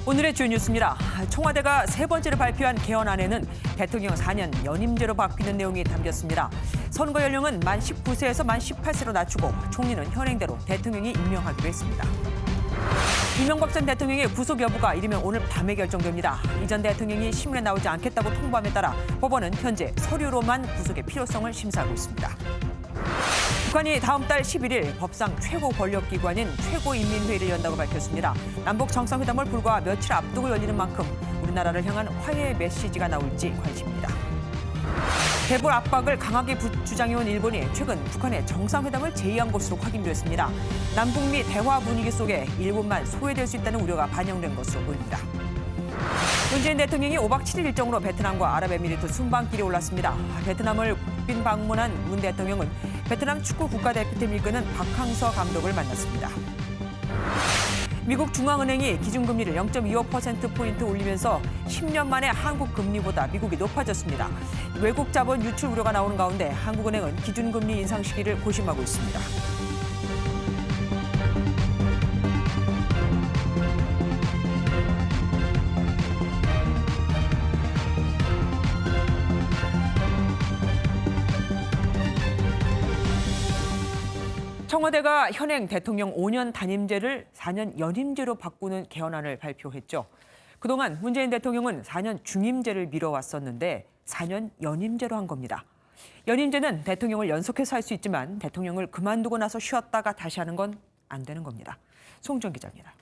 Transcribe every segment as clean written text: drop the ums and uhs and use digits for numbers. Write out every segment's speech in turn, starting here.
오늘의 주요 뉴스입니다. 청와대가 세 번째로 발표한 개헌안에는 대통령 4년 연임제로 바뀌는 내용이 담겼습니다. 선거 연령은 만 19세에서 만 18세로 낮추고 총리는 현행대로 대통령이 임명하기로 했습니다. 이명박 전 대통령의 구속 여부가 이르면 오늘 밤에 결정됩니다. 이 전 대통령이 신문에 나오지 않겠다고 통보함에 따라 법원은 현재 서류로만 구속의 필요성을 심사하고 있습니다. 북한이 다음 달 11일 법상 최고 권력기관인 최고인민회의를 연다고 밝혔습니다. 남북 정상회담을 불과 며칠 앞두고 열리는 만큼 우리나라를 향한 화해의 메시지가 나올지 관심입니다. 대북 압박을 강하게 주장해온 일본이 최근 북한의 정상회담을 제의한 것으로 확인됐습니다. 남북미 대화 분위기 속에 일본만 소외될 수 있다는 우려가 반영된 것으로 보입니다. 문재인 대통령이 5박 7일 일정으로 베트남과 아랍에미리트 순방길에 올랐습니다. 베트남을 국빈 방문한 문 대통령은 베트남 축구 국가대표팀을 이끄는 박항서 감독을 만났습니다. 미국 중앙은행이 기준금리를 0.25%포인트 올리면서 10년 만에 한국 금리보다 미국이 높아졌습니다. 외국 자본 유출 우려가 나오는 가운데 한국은행은 기준금리 인상 시기를 고심하고 있습니다. 청와대가 현행 대통령 5년 단임제를 4년 연임제로 바꾸는 개헌안을 발표했죠. 그동안 문재인 대통령은 4년 중임제를 미뤄왔었는데 4년 연임제로 한 겁니다. 연임제는 대통령을 연속해서 할 수 있지만 대통령을 그만두고 나서 쉬었다가 다시 하는 건 안 되는 겁니다. 송정 기자입니다.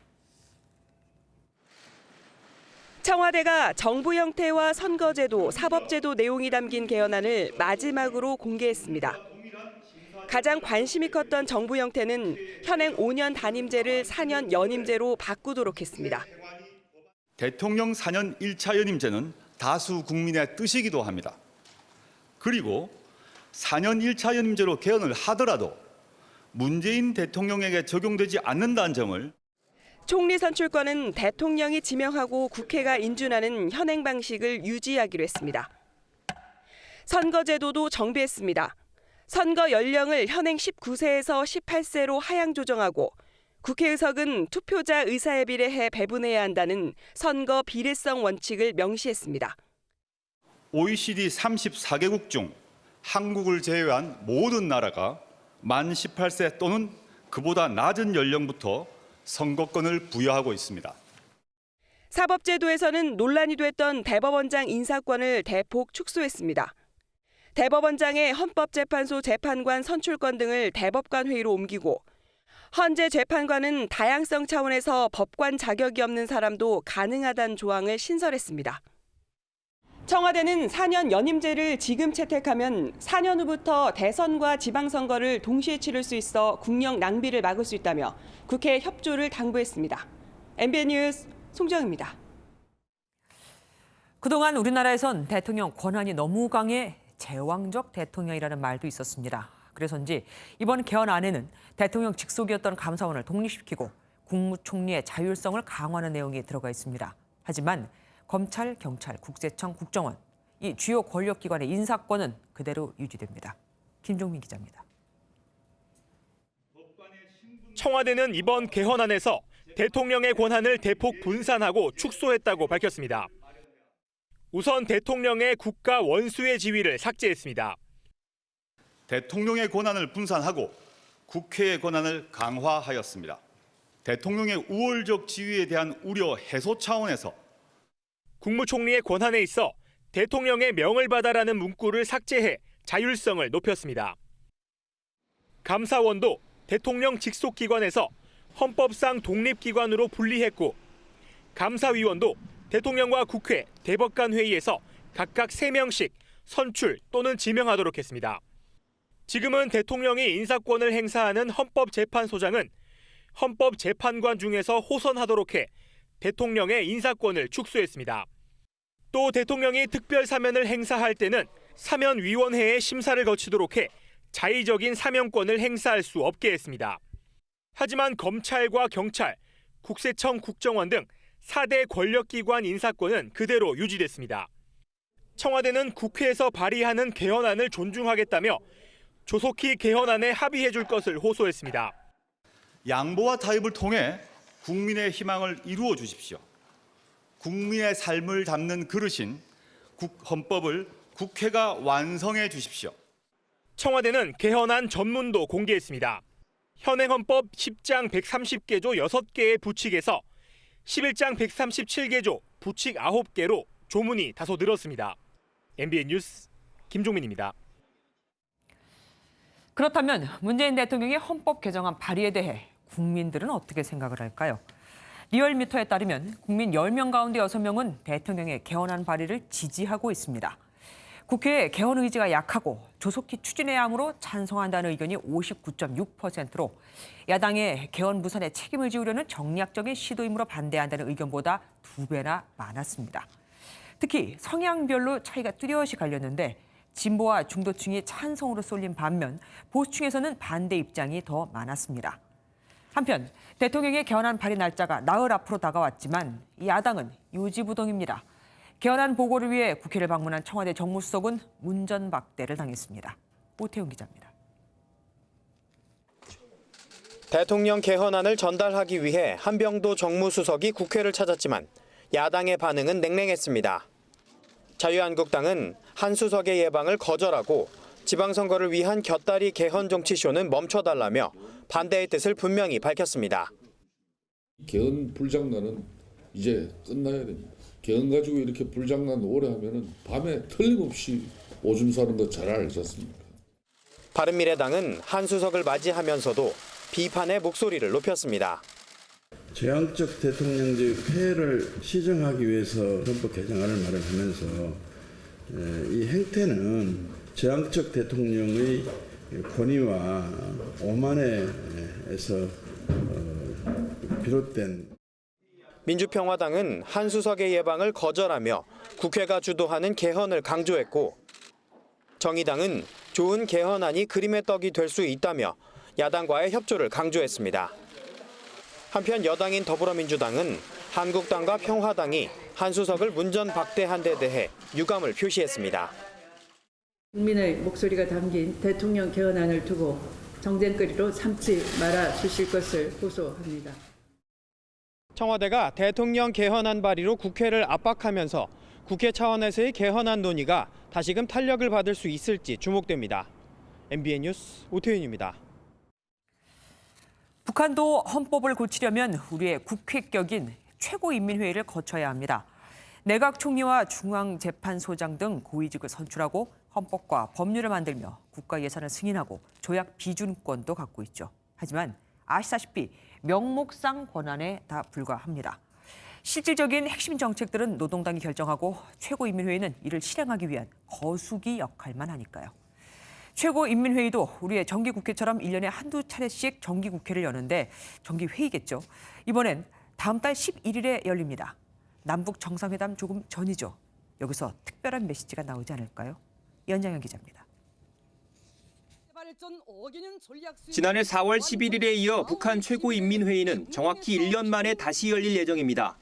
청와대가 정부 형태와 선거제도, 사법제도 내용이 담긴 개헌안을 마지막으로 공개했습니다. 가장 관심이 컸던 정부 형태는 현행 5년 단임제를 4년 연임제로 바꾸도록 했습니다. 대통령 4년 1차 연임제는 다수 국민의 뜻이기도 합니다. 그리고 4년 1차 연임제로 개헌을 하더라도 문재인 대통령에게 적용되지 않는다는 점을 총리 선출권은 대통령이 지명하고 국회가 인준하는 현행 방식을 유지하기로 했습니다. 선거제도도 정비했습니다. 선거 연령을 현행 19세에서 18세로 하향 조정하고 국회의석은 투표자 의사에 비례해 배분해야 한다는 선거 비례성 원칙을 명시했습니다. OECD 34개국 중 한국을 제외한 모든 나라가 만 18세 또는 그보다 낮은 연령부터 선거권을 부여하고 있습니다. 사법제도에서는 논란이 됐던 대법원장 인사권을 대폭 축소했습니다. 대법원장의 헌법재판소 재판관 선출권 등을 대법관 회의로 옮기고 헌재 재판관은 다양성 차원에서 법관 자격이 없는 사람도 가능하다는 조항을 신설했습니다. 청와대는 4년 연임제를 지금 채택하면 4년 후부터 대선과 지방선거를 동시에 치를 수 있어 국력 낭비를 막을 수 있다며 국회 협조를 당부했습니다. MBN 뉴스 송정입니다. 그동안 우리나라에선 대통령 권한이 너무 강해 제왕적 대통령이라는 말도 있었습니다. 그래서인지 이번 개헌안에는 대통령 직속이었던 감사원을 독립시키고 국무총리의 자율성을 강화하는 내용이 들어가 있습니다. 하지만 검찰, 경찰, 국세청, 국정원 이 주요 권력기관의 인사권은 그대로 유지됩니다. 김종민 기자입니다. 청와대는 이번 개헌안에서 대통령의 권한을 대폭 분산하고 축소했다고 밝혔습니다. 우선 대통령의 국가 원수의 지위를 삭제했습니다. 대통령의 권한을 분산하고 국회의 권한을 강화하였습니다. 대통령의 우월적 지위에 대한 우려 해소 차원에서 국무총리의 권한에 있어 대통령의 명을 받아라는 문구를 삭제해 자율성을 높였습니다. 감사원도 대통령 직속 기관에서 헌법상 독립기관으로 분리했고 감사위원도 대통령과 국회, 대법관 회의에서 각각 3명씩 선출 또는 지명하도록 했습니다. 지금은 대통령이 인사권을 행사하는 헌법재판소장은 헌법재판관 중에서 호선하도록 해 대통령의 인사권을 축소했습니다. 또 대통령이 특별 사면을 행사할 때는 사면위원회의 심사를 거치도록 해 자의적인 사면권을 행사할 수 없게 했습니다. 하지만 검찰과 경찰, 국세청, 국정원 등 4대 권력기관 인사권은 그대로 유지됐습니다. 청와대는 국회에서 발의하는 개헌안을 존중하겠다며 조속히 개헌안에 합의해 줄 것을 호소했습니다. 양보와 타협을 통해 국민의 희망을 이루어 주십시오. 국민의 삶을 담는 그릇인 헌법을 국회가 완성해 주십시오. 청와대는 개헌안 전문도 공개했습니다. 현행 헌법 10장 130개조 6개의 부칙에서 11장 137개조 부칙 9개로 조문이 다소 늘었습니다. MBN 뉴스 김종민입니다. 그렇다면 문재인 대통령의 헌법 개정안 발의에 대해 국민들은 어떻게 생각을 할까요? 리얼미터에 따르면 국민 10명 가운데 6명은 대통령의 개헌안 발의를 지지하고 있습니다. 국회의 개헌 의지가 약하고 조속히 추진해야 하므로 찬성한다는 의견이 59.6%로 야당의 개헌 무산에 책임을 지우려는 정략적인 시도이므로 반대한다는 의견보다 2배나 많았습니다. 특히 성향별로 차이가 뚜렷이 갈렸는데 진보와 중도층이 찬성으로 쏠린 반면 보수층에서는 반대 입장이 더 많았습니다. 한편 대통령의 개헌안 발의 날짜가 나흘 앞으로 다가왔지만 야당은 요지부동입니다. 개헌안 보고를 위해 국회를 방문한 청와대 정무수석은 문전박대를 당했습니다. 오태훈 기자입니다. 대통령 개헌안을 전달하기 위해 한병도 정무수석이 국회를 찾았지만 야당의 반응은 냉랭했습니다. 자유한국당은 한 수석의 예방을 거절하고 지방선거를 위한 곁다리 개헌 정치쇼는 멈춰달라며 반대의 뜻을 분명히 밝혔습니다. 개헌 불장난은 이제 끝나야 됩니다. 개헌 가지고 이렇게 불장난 오래 하면은 밤에 틀림없이 오줌 싸는 거 잘 알지 않습니까? 바른미래당은 한 수석을 맞이하면서도 비판의 목소리를 높였습니다. 제왕적 대통령제의 폐해를 시정하기 위해서 헌법 개정안을 마련하면서 이 행태는 제왕적 대통령의 권위와 오만에서 비롯된 민주평화당은 한 수석의 예방을 거절하며 국회가 주도하는 개헌을 강조했고 정의당은 좋은 개헌안이 그림의 떡이 될 수 있다며 야당과의 협조를 강조했습니다. 한편 여당인 더불어민주당은 한국당과 평화당이 한 수석을 문전박대한 데 대해 유감을 표시했습니다. 국민의 목소리가 담긴 대통령 개헌안을 두고 정쟁거리로 삼지 말아 주실 것을 호소합니다. 청와대가 대통령 개헌안 발의로 국회를 압박하면서 국회 차원에서의 개헌안 논의가 다시금 탄력을 받을 수 있을지 주목됩니다. MBN 뉴스 오태윤입니다. 북한도 헌법을 고치려면 우리의 국회격인 최고인민회의를 거쳐야 합니다. 내각 총리와 중앙재판소장 등 고위직을 선출하고 헌법과 법률을 만들며 국가 예산을 승인하고 조약 비준권도 갖고 있죠. 하지만 아시다시피 명목상 권한에 다 불과합니다. 실질적인 핵심 정책들은 노동당이 결정하고 최고인민회의는 이를 실행하기 위한 거수기 역할만 하니까요. 최고인민회의도 우리의 정기국회처럼 1년에 한두 차례씩 정기국회를 여는데 정기회의겠죠. 이번엔 다음 달 11일에 열립니다. 남북 정상회담 조금 전이죠. 여기서 특별한 메시지가 나오지 않을까요? 연장현 기자입니다. 지난해 4월 11일에 이어 북한 최고인민회의는 정확히 1년 만에 다시 열릴 예정입니다.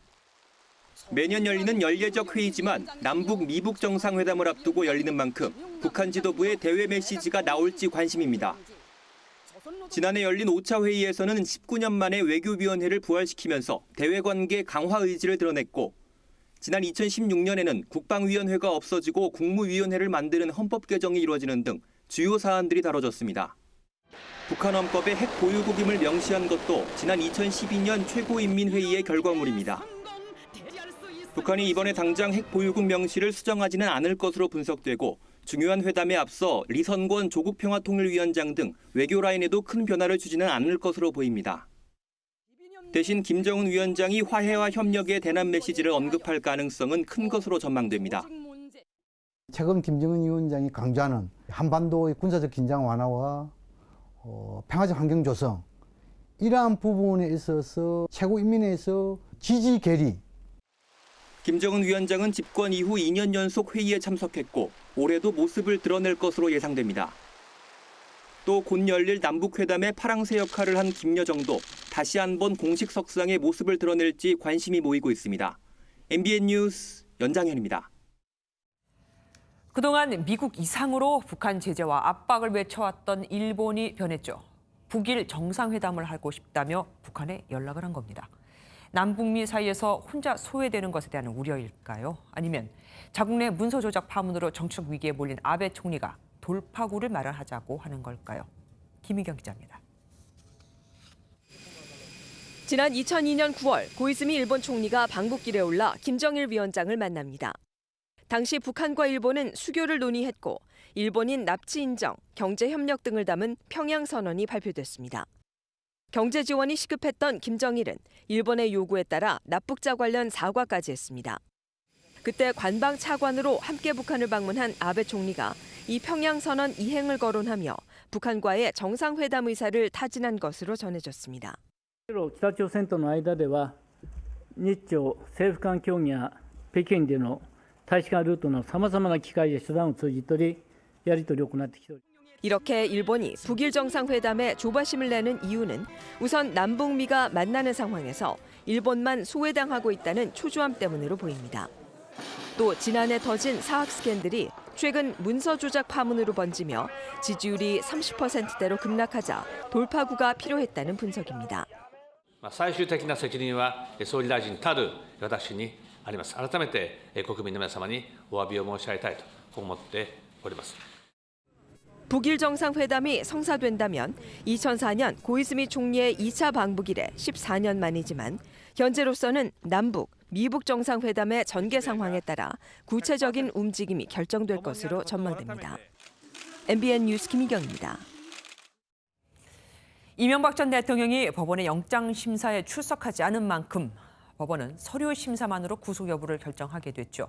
매년 열리는 연례적 회의지만 남북 미북 정상회담을 앞두고 열리는 만큼 북한 지도부의 대외 메시지가 나올지 관심입니다. 지난해 열린 5차 회의에서는 19년 만에 외교위원회를 부활시키면서 대외관계 강화 의지를 드러냈고 지난 2016년에는 국방위원회가 없어지고 국무위원회를 만드는 헌법 개정이 이루어지는 등 주요 사안들이 다뤄졌습니다. 북한 헌법의 핵 보유국임을 명시한 것도 지난 2012년 최고인민회의의 결과물입니다. 북한이 이번에 당장 핵 보유국 명시를 수정하지는 않을 것으로 분석되고 중요한 회담에 앞서 리선권 조국평화통일위원장 등 외교 라인에도 큰 변화를 주지는 않을 것으로 보입니다. 대신 김정은 위원장이 화해와 협력의 대남 메시지를 언급할 가능성은 큰 것으로 전망됩니다. 최근 김정은 위원장이 강조하는 한반도의 군사적 긴장 완화와 평화적 환경 조성, 이러한 부분에 있어서 최고인민회에서 지지 결의. 김정은 위원장은 집권 이후 2년 연속 회의에 참석했고 올해도 모습을 드러낼 것으로 예상됩니다. 또 곧 열릴 남북회담의 파랑새 역할을 한 김여정도 다시 한번 공식 석상의 모습을 드러낼지 관심이 모이고 있습니다. MBN 뉴스 연장현입니다. 그동안 미국 이상으로 북한 제재와 압박을 외쳐왔던 일본이 변했죠. 북일 정상회담을 하고 싶다며 북한에 연락을 한 겁니다. 남북미 사이에서 혼자 소외되는 것에 대한 우려일까요? 아니면 자국 내 문서 조작 파문으로 정치적 위기에 몰린 아베 총리가 돌파구를 마련하자고 하는 걸까요? 김희경 기자입니다. 지난 2002년 9월 고이즈미 일본 총리가 방북길에 올라 김정일 위원장을 만납니다. 당시 북한과 일본은 수교를 논의했고 일본인 납치 인정, 경제 협력 등을 담은 평양 선언이 발표됐습니다. 경제 지원이 시급했던 김정일은 일본의 요구에 따라 납북자 관련 사과까지 했습니다. 그때 관방 차관으로 함께 북한을 방문한 아베 총리가 이 평양 선언 이행을 거론하며 북한과의 정상회담 의사를 타진한 것으로 전해졌습니다. 北朝鮮との間では日朝政府間協議や北京での大使館ルートのさまざまな機会や手段を通じてやり取りを行ってきております。 이렇게 일본이 북일 정상회담에 조바심을 내는 이유는 우선 남북미가 만나는 상황에서 일본만 소외당하고 있다는 초조함 때문으로 보입니다. 또 지난해 터진 사학 스캔들이 최근 문서 조작 파문으로 번지며 지지율이 30%대로 급락하자 돌파구가 필요했다는 분석입니다. 最終的な責任は総理大臣たる私にあります。改めて国民の皆様にお詫びを申し上げたいと思っております。 북일 정상회담이 성사된다면 2004년 고이즈미 총리의 2차 방북 이래 14년 만이지만 현재로서는 남북, 미북 정상회담의 전개 상황에 따라 구체적인 움직임이 결정될 것으로 전망됩니다. MBN 뉴스 김희경입니다. 이명박 전 대통령이 법원의 영장 심사에 출석하지 않은 만큼 법원은 서류 심사만으로 구속 여부를 결정하게 됐죠.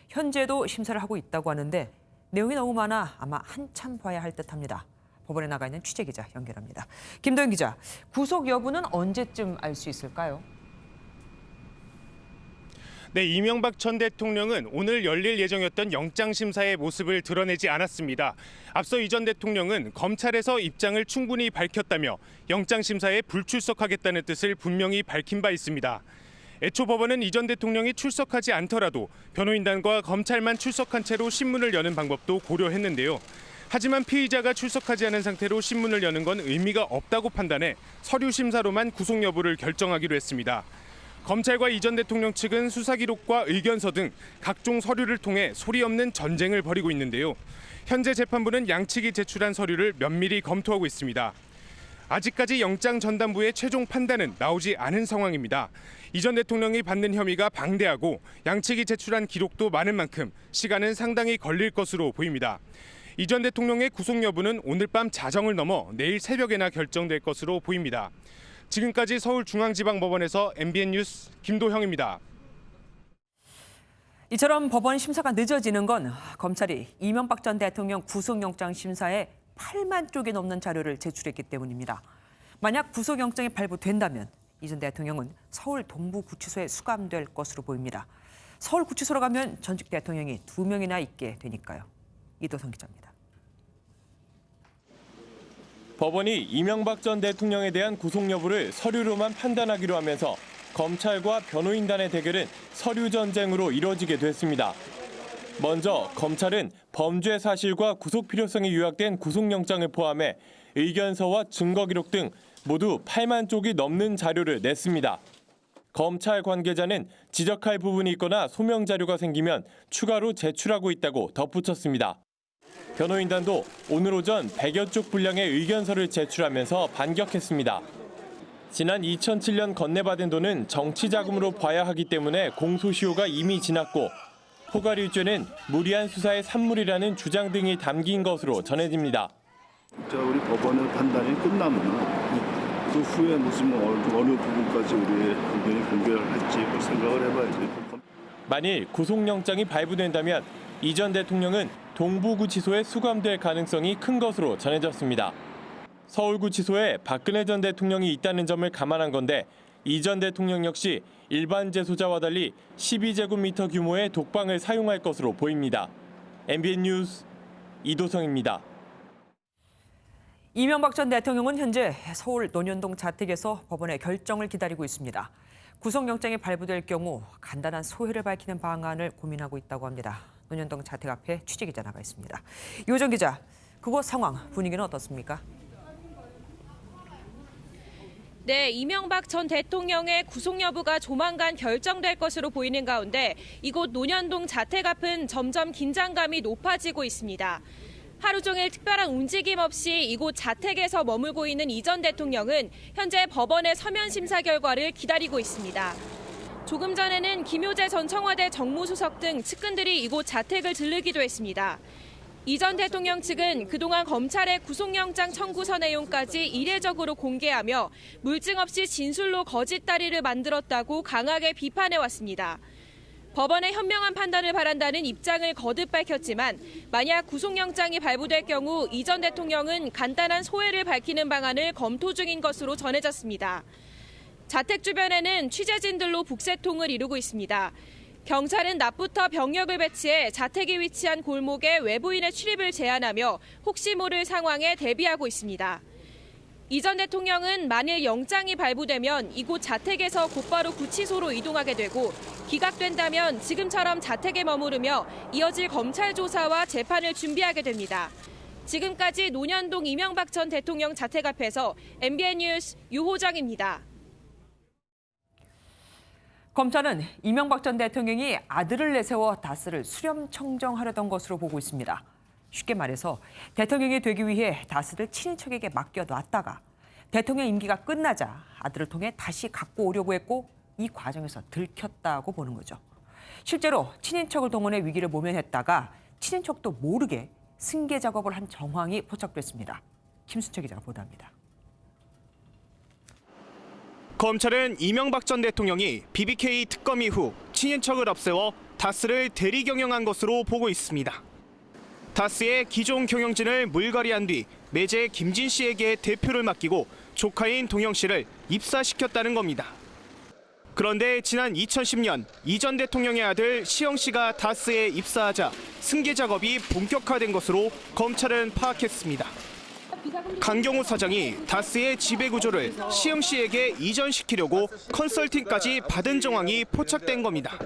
현재도 심사를 하고 있다고 하는데 내용이 너무 많아 아마 한참 봐야 할 듯합니다. 법원에 나가 있는 취재기자 연결합니다. 김도영 기자, 구속 여부는 언제쯤 알 수 있을까요? 네, 이명박 전 대통령은 오늘 열릴 예정이었던 영장심사의 모습을 드러내지 않았습니다. 앞서 이 전 대통령은 검찰에서 입장을 충분히 밝혔다며 영장심사에 불출석하겠다는 뜻을 분명히 밝힌 바 있습니다. 애초 법원은 이 전 대통령이 출석하지 않더라도 변호인단과 검찰만 출석한 채로 신문을 여는 방법도 고려했는데요. 하지만 피의자가 출석하지 않은 상태로 신문을 여는 건 의미가 없다고 판단해 서류 심사로만 구속 여부를 결정하기로 했습니다. 검찰과 이 전 대통령 측은 수사 기록과 의견서 등 각종 서류를 통해 소리 없는 전쟁을 벌이고 있는데요. 현재 재판부는 양측이 제출한 서류를 면밀히 검토하고 있습니다. 아직까지 영장 전담부의 최종 판단은 나오지 않은 상황입니다. 이 전 대통령이 받는 혐의가 방대하고 양측이 제출한 기록도 많은 만큼 시간은 상당히 걸릴 것으로 보입니다. 이 전 대통령의 구속 여부는 오늘 밤 자정을 넘어 내일 새벽에나 결정될 것으로 보입니다. 지금까지 서울중앙지방법원에서 MBN 뉴스 김도형입니다. 이처럼 법원 심사가 늦어지는 건 검찰이 이명박 전 대통령 구속영장 심사에 8만 쪽이 넘는 자료를 제출했기 때문입니다. 만약 구속영장이 발부된다면 이 전 대통령은 서울 동부구치소에 수감될 것으로 보입니다. 서울구치소로 가면 전직 대통령이 2명이나 있게 되니까요. 이도성 기자입니다. 법원이 이명박 전 대통령에 대한 구속 여부를 서류로만 판단하기로 하면서 검찰과 변호인단의 대결은 서류 전쟁으로 이뤄지게 됐습니다. 먼저 검찰은 범죄 사실과 구속 필요성이 요약된 구속영장을 포함해 의견서와 증거 기록 등 모두 8만 쪽이 넘는 자료를 냈습니다. 검찰 관계자는 지적할 부분이 있거나 소명 자료가 생기면 추가로 제출하고 있다고 덧붙였습니다. 변호인단도 오늘 오전 100여 쪽 분량의 의견서를 제출하면서 반격했습니다. 지난 2007년 건네받은 돈은 정치 자금으로 봐야 하기 때문에 공소시효가 이미 지났고 포괄일죄는 무리한 수사의 산물이라는 주장 등이 담긴 것으로 전해집니다. 우리 법원의 판단이 끝나면 그 후에 무슨 어느 부분까지 우리의 의견이 공개할지 생각을 해봐야지. 만일 구속영장이 발부된다면 이 전 대통령은 동부구치소에 수감될 가능성이 큰 것으로 전해졌습니다. 서울구치소에 박근혜 전 대통령이 있다는 점을 감안한 건데 이 전 대통령 역시 일반 재소자와 달리 12제곱미터 규모의 독방을 사용할 것으로 보입니다. MBN 뉴스 이도성입니다. 이명박 전 대통령은 현재 서울 논현동 자택에서 법원의 결정을 기다리고 있습니다. 구속영장이 발부될 경우 간단한 소회를 밝히는 방안을 고민하고 있다고 합니다. 논현동 자택 앞에 취재기자 나가 있습니다. 요정 기자, 그곳 상황, 분위기는 어떻습니까? 네, 이명박 전 대통령의 구속 여부가 조만간 결정될 것으로 보이는 가운데 이곳 논현동 자택 앞은 점점 긴장감이 높아지고 있습니다. 하루 종일 특별한 움직임 없이 이곳 자택에서 머물고 있는 이 전 대통령은 현재 법원의 서면 심사 결과를 기다리고 있습니다. 조금 전에는 김효재 전 청와대 정무수석 등 측근들이 이곳 자택을 들르기도 했습니다. 이 전 대통령 측은 그동안 검찰의 구속영장 청구서 내용까지 이례적으로 공개하며 물증 없이 진술로 거짓 다리를 만들었다고 강하게 비판해왔습니다. 법원의 현명한 판단을 바란다는 입장을 거듭 밝혔지만 만약 구속영장이 발부될 경우 이 전 대통령은 간단한 소회를 밝히는 방안을 검토 중인 것으로 전해졌습니다. 자택 주변에는 취재진들로 북새통을 이루고 있습니다. 경찰은 낮부터 병력을 배치해 자택이 위치한 골목에 외부인의 출입을 제한하며 혹시 모를 상황에 대비하고 있습니다. 이 전 대통령은 만일 영장이 발부되면 이곳 자택에서 곧바로 구치소로 이동하게 되고 기각된다면 지금처럼 자택에 머무르며 이어질 검찰 조사와 재판을 준비하게 됩니다. 지금까지 논현동 이명박 전 대통령 자택 앞에서 MBN 뉴스 유호정입니다. 검찰은 이명박 전 대통령이 아들을 내세워 다스를 수렴 청정하려던 것으로 보고 있습니다. 쉽게 말해서 대통령이 되기 위해 다스를 친인척에게 맡겨놨다가 대통령 임기가 끝나자 아들을 통해 다시 갖고 오려고 했고 이 과정에서 들켰다고 보는 거죠. 실제로 친인척을 동원해 위기를 모면했다가 친인척도 모르게 승계 작업을 한 정황이 포착됐습니다. 김수철 기자가 보도합니다. 검찰은 이명박 전 대통령이 BBK 특검 이후 친인척을 앞세워 다스를 대리 경영한 것으로 보고 있습니다. 다스의 기존 경영진을 물갈이한 뒤 매제 김진 씨에게 대표를 맡기고 조카인 동영 씨를 입사시켰다는 겁니다. 그런데 지난 2010년 이 전 대통령의 아들 시영 씨가 다스에 입사하자 승계 작업이 본격화된 것으로 검찰은 파악했습니다. 강경호 사장이 다스의 지배 구조를 시영 씨에게 이전시키려고 컨설팅까지 받은 정황이 포착된 겁니다.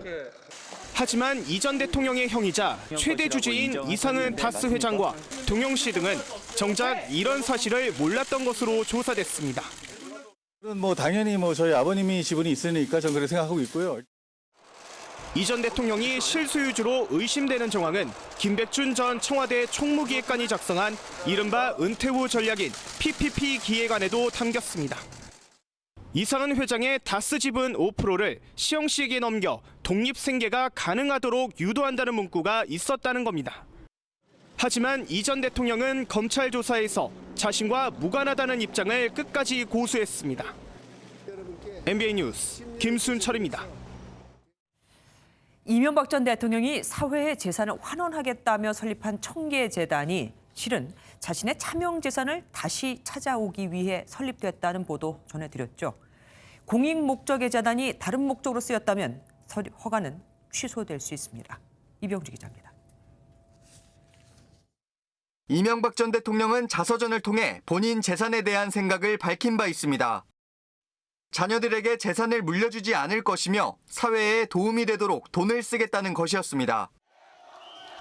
하지만 이 전 대통령의 형이자 최대 주주인 이상은 다스 회장과 동영 씨 등은 정작 이런 사실을 몰랐던 것으로 조사됐습니다. 당연히 저희 아버님이 지분이 있으니까 저는 그렇게 생각하고 있고요. 이 전 대통령이 실소유주로 의심되는 정황은 김백준 전 청와대 총무기획관이 작성한 이른바 은퇴 후 전략인 PPP 기획안에도 담겼습니다. 이상은 회장의 다스 지분 5%를 시영 씨에게 넘겨 독립생계가 가능하도록 유도한다는 문구가 있었다는 겁니다. 하지만 이 전 대통령은 검찰 조사에서 자신과 무관하다는 입장을 끝까지 고수했습니다. MBN 뉴스 김순철입니다. 이명박 전 대통령이 사회의 재산을 환원하겠다며 설립한 청계재단이 실은 자신의 차명 재산을 다시 찾아오기 위해 설립됐다는 보도 전해드렸죠. 공익 목적의 재단이 다른 목적으로 쓰였다면 설립 허가는 취소될 수 있습니다. 이병주 기자입니다. 이명박 전 대통령은 자서전을 통해 본인 재산에 대한 생각을 밝힌 바 있습니다. 자녀들에게 재산을 물려주지 않을 것이며 사회에 도움이 되도록 돈을 쓰겠다는 것이었습니다.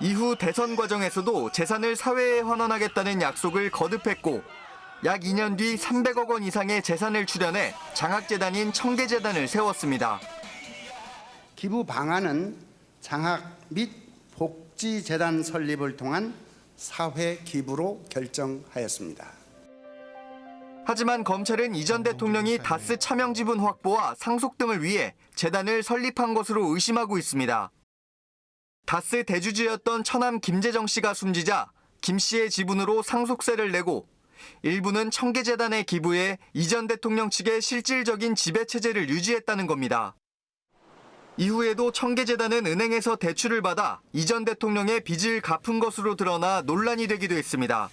이후 대선 과정에서도 재산을 사회에 환원하겠다는 약속을 거듭했고 약 2년 뒤 300억 원 이상의 재산을 출연해 장학재단인 청계재단을 세웠습니다. 기부 방안은 장학 및 복지재단 설립을 통한 사회 기부로 결정하였습니다. 하지만 검찰은 이 전 대통령이 다스 차명 지분 확보와 상속 등을 위해 재단을 설립한 것으로 의심하고 있습니다. 다스 대주주였던 처남 김재정 씨가 숨지자 김 씨의 지분으로 상속세를 내고 일부는 청계재단에 기부해 이 전 대통령 측의 실질적인 지배체제를 유지했다는 겁니다. 이후에도 청계재단은 은행에서 대출을 받아 이 전 대통령의 빚을 갚은 것으로 드러나 논란이 되기도 했습니다.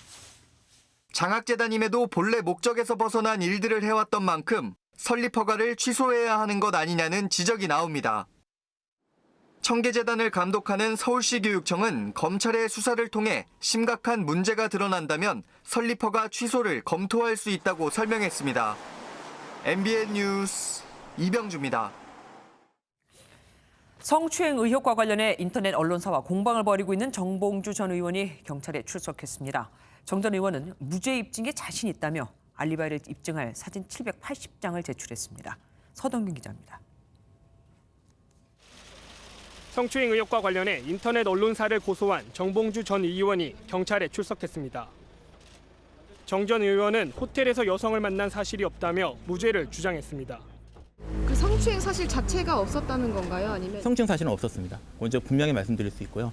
장학재단임에도 본래 목적에서 벗어난 일들을 해왔던 만큼 설립 허가를 취소해야 하는 것 아니냐는 지적이 나옵니다. 청계재단을 감독하는 서울시 교육청은 검찰의 수사를 통해 심각한 문제가 드러난다면 설립 허가 취소를 검토할 수 있다고 설명했습니다. MBN 뉴스 이병주입니다. 성추행 의혹과 관련해 인터넷 언론사와 공방을 벌이고 있는 정봉주 전 의원이 경찰에 출석했습니다. 정 전 의원은 무죄 입증에 자신 있다며 알리바이를 입증할 사진 780장을 제출했습니다. 서동균 기자입니다. 성추행 의혹과 관련해 인터넷 언론사를 고소한 정봉주 전 의원이 경찰에 출석했습니다. 정 전 의원은 호텔에서 여성을 만난 사실이 없다며 무죄를 주장했습니다. 그 성추행 사실 자체가 없었다는 건가요? 아니면 성추행 사실은 없었습니다. 먼저 분명히 말씀드릴 수 있고요.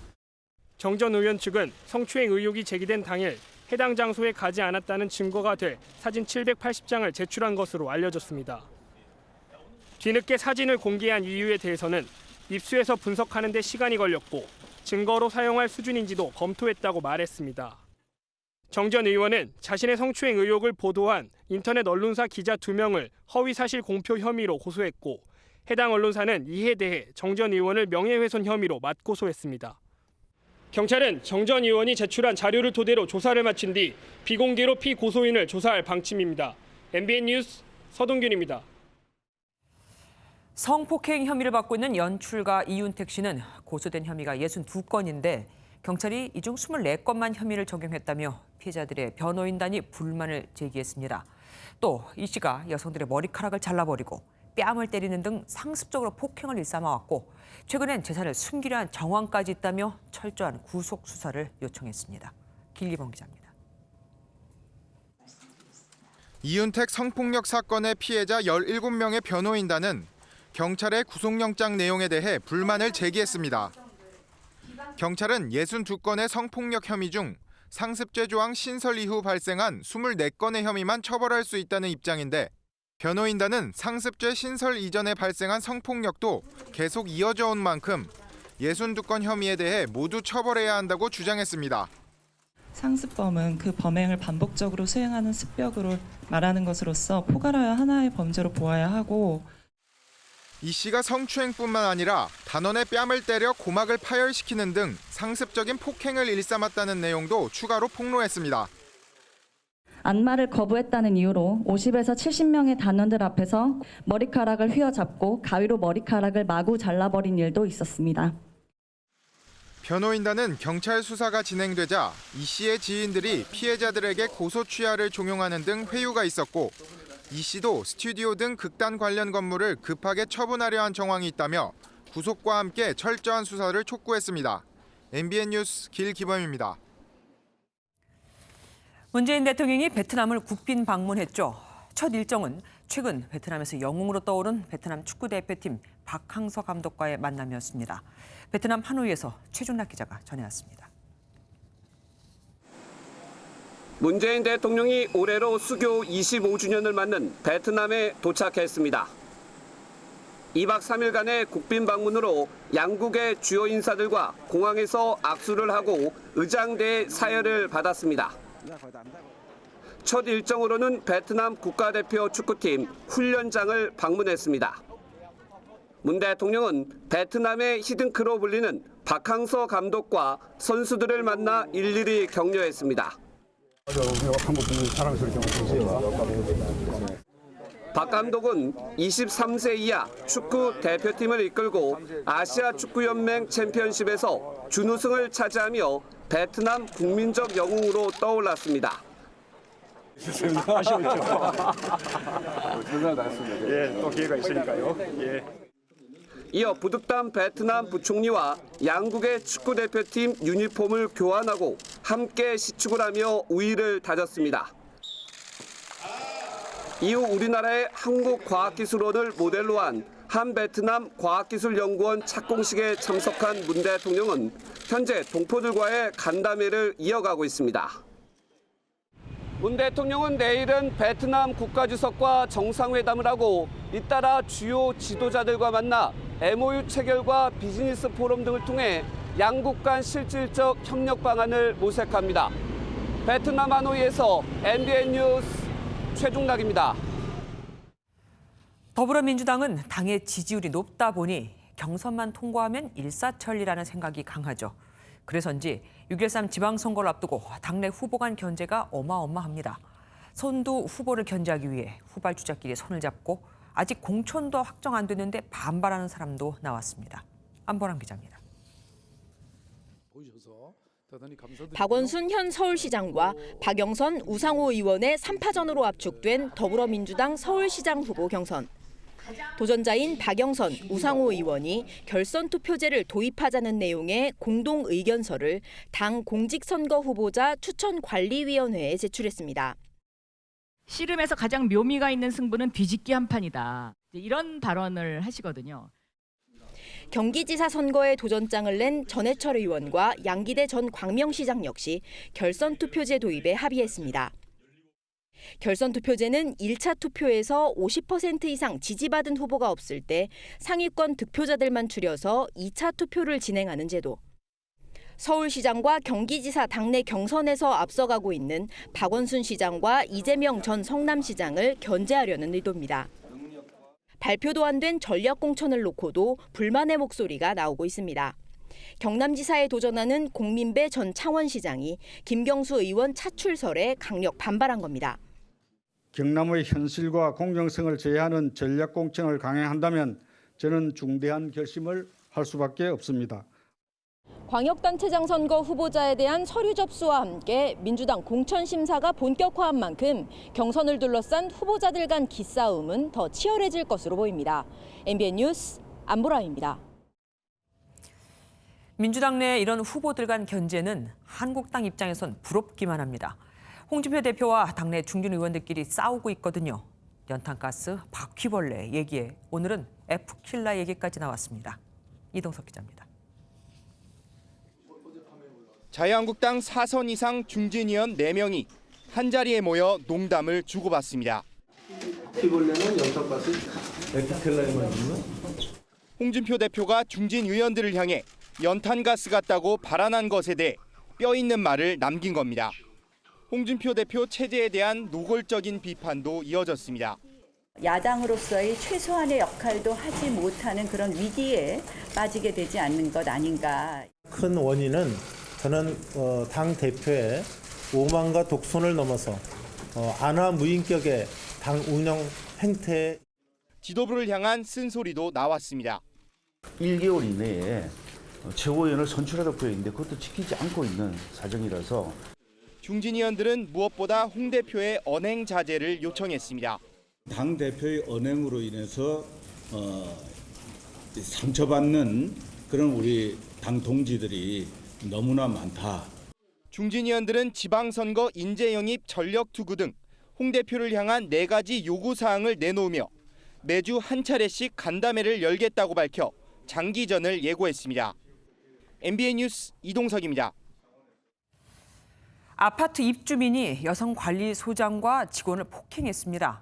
정 전 의원 측은 성추행 의혹이 제기된 당일 해당 장소에 가지 않았다는 증거가 될 사진 780장을 제출한 것으로 알려졌습니다. 뒤늦게 사진을 공개한 이유에 대해서는 입수해서 분석하는 데 시간이 걸렸고 증거로 사용할 수준인지도 검토했다고 말했습니다. 정 전 의원은 자신의 성추행 의혹을 보도한 인터넷 언론사 기자 2명을 허위사실 공표 혐의로 고소했고 해당 언론사는 이에 대해 정 전 의원을 명예훼손 혐의로 맞고소했습니다. 경찰은 정 전 의원이 제출한 자료를 토대로 조사를 마친 뒤 비공개로 피고소인을 조사할 방침입니다. MBN 뉴스 서동균입니다. 성폭행 혐의를 받고 있는 연출가 이윤택 씨는 고소된 혐의가 62건인데 경찰이 이 중 24건만 혐의를 적용했다며 피해자들의 변호인단이 불만을 제기했습니다. 또 이 씨가 여성들의 머리카락을 잘라버리고 뺨을 때리는 등 상습적으로 폭행을 일삼아왔고 최근엔 재산을 숨기려 한 정황까지 있다며 철저한 구속 수사를 요청했습니다. 길리범 기자입니다. 이윤택 성폭력 사건의 피해자 17명의 변호인단은 경찰의 구속영장 내용에 대해 불만을 제기했습니다. 경찰은 62건의 성폭력 혐의 중 상습죄 조항 신설 이후 발생한 24건의 혐의만 처벌할 수 있다는 입장인데 변호인단은 상습죄 신설 이전에 발생한 성폭력도 계속 이어져 온 만큼 62건 혐의에 대해 모두 처벌해야 한다고 주장했습니다. 상습범은 그 범행을 반복적으로 수행하는 습벽으로 말하는 것으로서 포괄하여 하나의 범죄로 보아야 하고 이 씨가 성추행뿐만 아니라 단원의 뺨을 때려 고막을 파열시키는 등 상습적인 폭행을 일삼았다는 내용도 추가로 폭로했습니다. 안마를 거부했다는 이유로 50에서 70명의 단원들 앞에서 머리카락을 휘어잡고 가위로 머리카락을 마구 잘라버린 일도 있었습니다. 변호인단은 경찰 수사가 진행되자 이 씨의 지인들이 피해자들에게 고소 취하를 종용하는 등 회유가 있었고 이 씨도 스튜디오 등 극단 관련 건물을 급하게 처분하려 한 정황이 있다며 구속과 함께 철저한 수사를 촉구했습니다. MBN 뉴스 길기범입니다. 문재인 대통령이 베트남을 국빈 방문했죠. 첫 일정은 최근 베트남에서 영웅으로 떠오른 베트남 축구대표팀 박항서 감독과의 만남이었습니다. 베트남 하노이에서 최준락 기자가 전해왔습니다. 문재인 대통령이 올해로 수교 25주년을 맞는 베트남에 도착했습니다. 2박 3일간의 국빈 방문으로 양국의 주요 인사들과 공항에서 악수를 하고 의장대의 사열을 받았습니다. 첫 일정으로는 베트남 국가대표 축구팀 훈련장을 방문했습니다. 문 대통령은 베트남의 히든크로 불리는 박항서 감독과 선수들을 만나 일일이 격려했습니다. 박 감독은 23세 이하 축구 대표팀을 이끌고 아시아 축구연맹 챔피언십에서 준우승을 차지하며 베트남 국민적 영웅으로 떠올랐습니다. 아쉬웠죠. 예, 또 기회가 있으니까요. 예. 이어 부득담 베트남 부총리와 양국의 축구대표팀 유니폼을 교환하고 함께 시축을 하며 우위를 다졌습니다. 이후 우리나라의 한국과학기술원을 모델로 한 한베트남 과학기술연구원 착공식에 참석한 문 대통령은 현재 동포들과의 간담회를 이어가고 있습니다. 문 대통령은 내일은 베트남 국가주석과 정상회담을 하고 잇따라 주요 지도자들과 만나 MOU 체결과 비즈니스 포럼 등을 통해 양국 간 실질적 협력 방안을 모색합니다. 베트남 하노이에서 MBN 뉴스 최중락입니다. 더불어민주당은 당의 지지율이 높다 보니 경선만 통과하면 일사천리라는 생각이 강하죠. 그래서인지 6.13 지방선거를 앞두고 당내 후보 간 견제가 어마어마합니다. 선두 후보를 견제하기 위해 후발주자끼리 손을 잡고 아직 공천도 확정 안 됐는데 반발하는 사람도 나왔습니다. 안보람 기자입니다. 박원순 현 서울시장과 박영선, 우상호 의원의 3파전으로 압축된 더불어민주당 서울시장 후보 경선. 도전자인 박영선, 우상호 의원이 결선 투표제를 도입하자는 내용의 공동 의견서를 당 공직선거 후보자 추천관리위원회에 제출했습니다. 씨름에서 가장 묘미가 있는 승부는 뒤집기 한 판이다. 이런 발언을 하시거든요. 경기지사 선거에 도전장을 낸 전해철 의원과 양기대 전 광명시장 역시 결선 투표제 도입에 합의했습니다. 결선 투표제는 1차 투표에서 50% 이상 지지받은 후보가 없을 때 상위권 득표자들만 추려서 2차 투표를 진행하는 제도. 서울시장과 경기지사 당내 경선에서 앞서가고 있는 박원순 시장과 이재명 전 성남시장을 견제하려는 의도입니다. 발표도 안 된 전략공천을 놓고도 불만의 목소리가 나오고 있습니다. 경남지사에 도전하는 공민배 전 창원시장이 김경수 의원 차출설에 강력 반발한 겁니다. 경남의 현실과 공정성을 제외하는 전략공천을 강행한다면 저는 중대한 결심을 할 수밖에 없습니다. 광역단체장 선거 후보자에 대한 서류 접수와 함께 민주당 공천심사가 본격화한 만큼 경선을 둘러싼 후보자들 간 기싸움은 더 치열해질 것으로 보입니다. MBN 뉴스 안보라입니다. 민주당 내 이런 후보들 간 견제는 한국당 입장에선 부럽기만 합니다. 홍준표 대표와 당내 중진 의원들끼리 싸우고 있거든요. 연탄가스, 바퀴벌레 얘기에 오늘은 F킬라 얘기까지 나왔습니다. 이동석 기자입니다. 자유한국당 4선 이상 중진 의원 4명이 한자리에 모여 농담을 주고받습니다. 바퀴벌레는 연탄가스, F킬라에만 있는? 홍준표 대표가 중진 의원들을 향해 연탄가스 같다고 발언한 것에 대해 뼈 있는 말을 남긴 겁니다. 홍준표 대표 체제에 대한 노골적인 비판도 이어졌습니다. 야당으로서의 최소한의 역할도 하지 못하는 그런 위기에 빠지게 되지 않는 것 아닌가. 큰 원인은 저는 당 대표의 오만과 독선을 넘어서 안하무인격의 당 운영 행태. 지도부를 향한 쓴소리도 나왔습니다. 1개월 이내에 최고위원을 선출하라고 되어 있는데 그것도 지키지 않고 있는 사정이라서 중진 의원들은 무엇보다 홍 대표의 언행 자제를 요청했습니다. 당 대표의 언행으로 인해서 상처받는 그런 우리 당 동지들이 너무나 많다. 중진 의원들은 지방선거 인재 영입 전력 투구 등 홍 대표를 향한 4가지 요구 사항을 내놓으며 매주 한 차례씩 간담회를 열겠다고 밝혀 장기전을 예고했습니다. MBN 뉴스 이동석입니다. 아파트 입주민이 여성 관리소장과 직원을 폭행했습니다.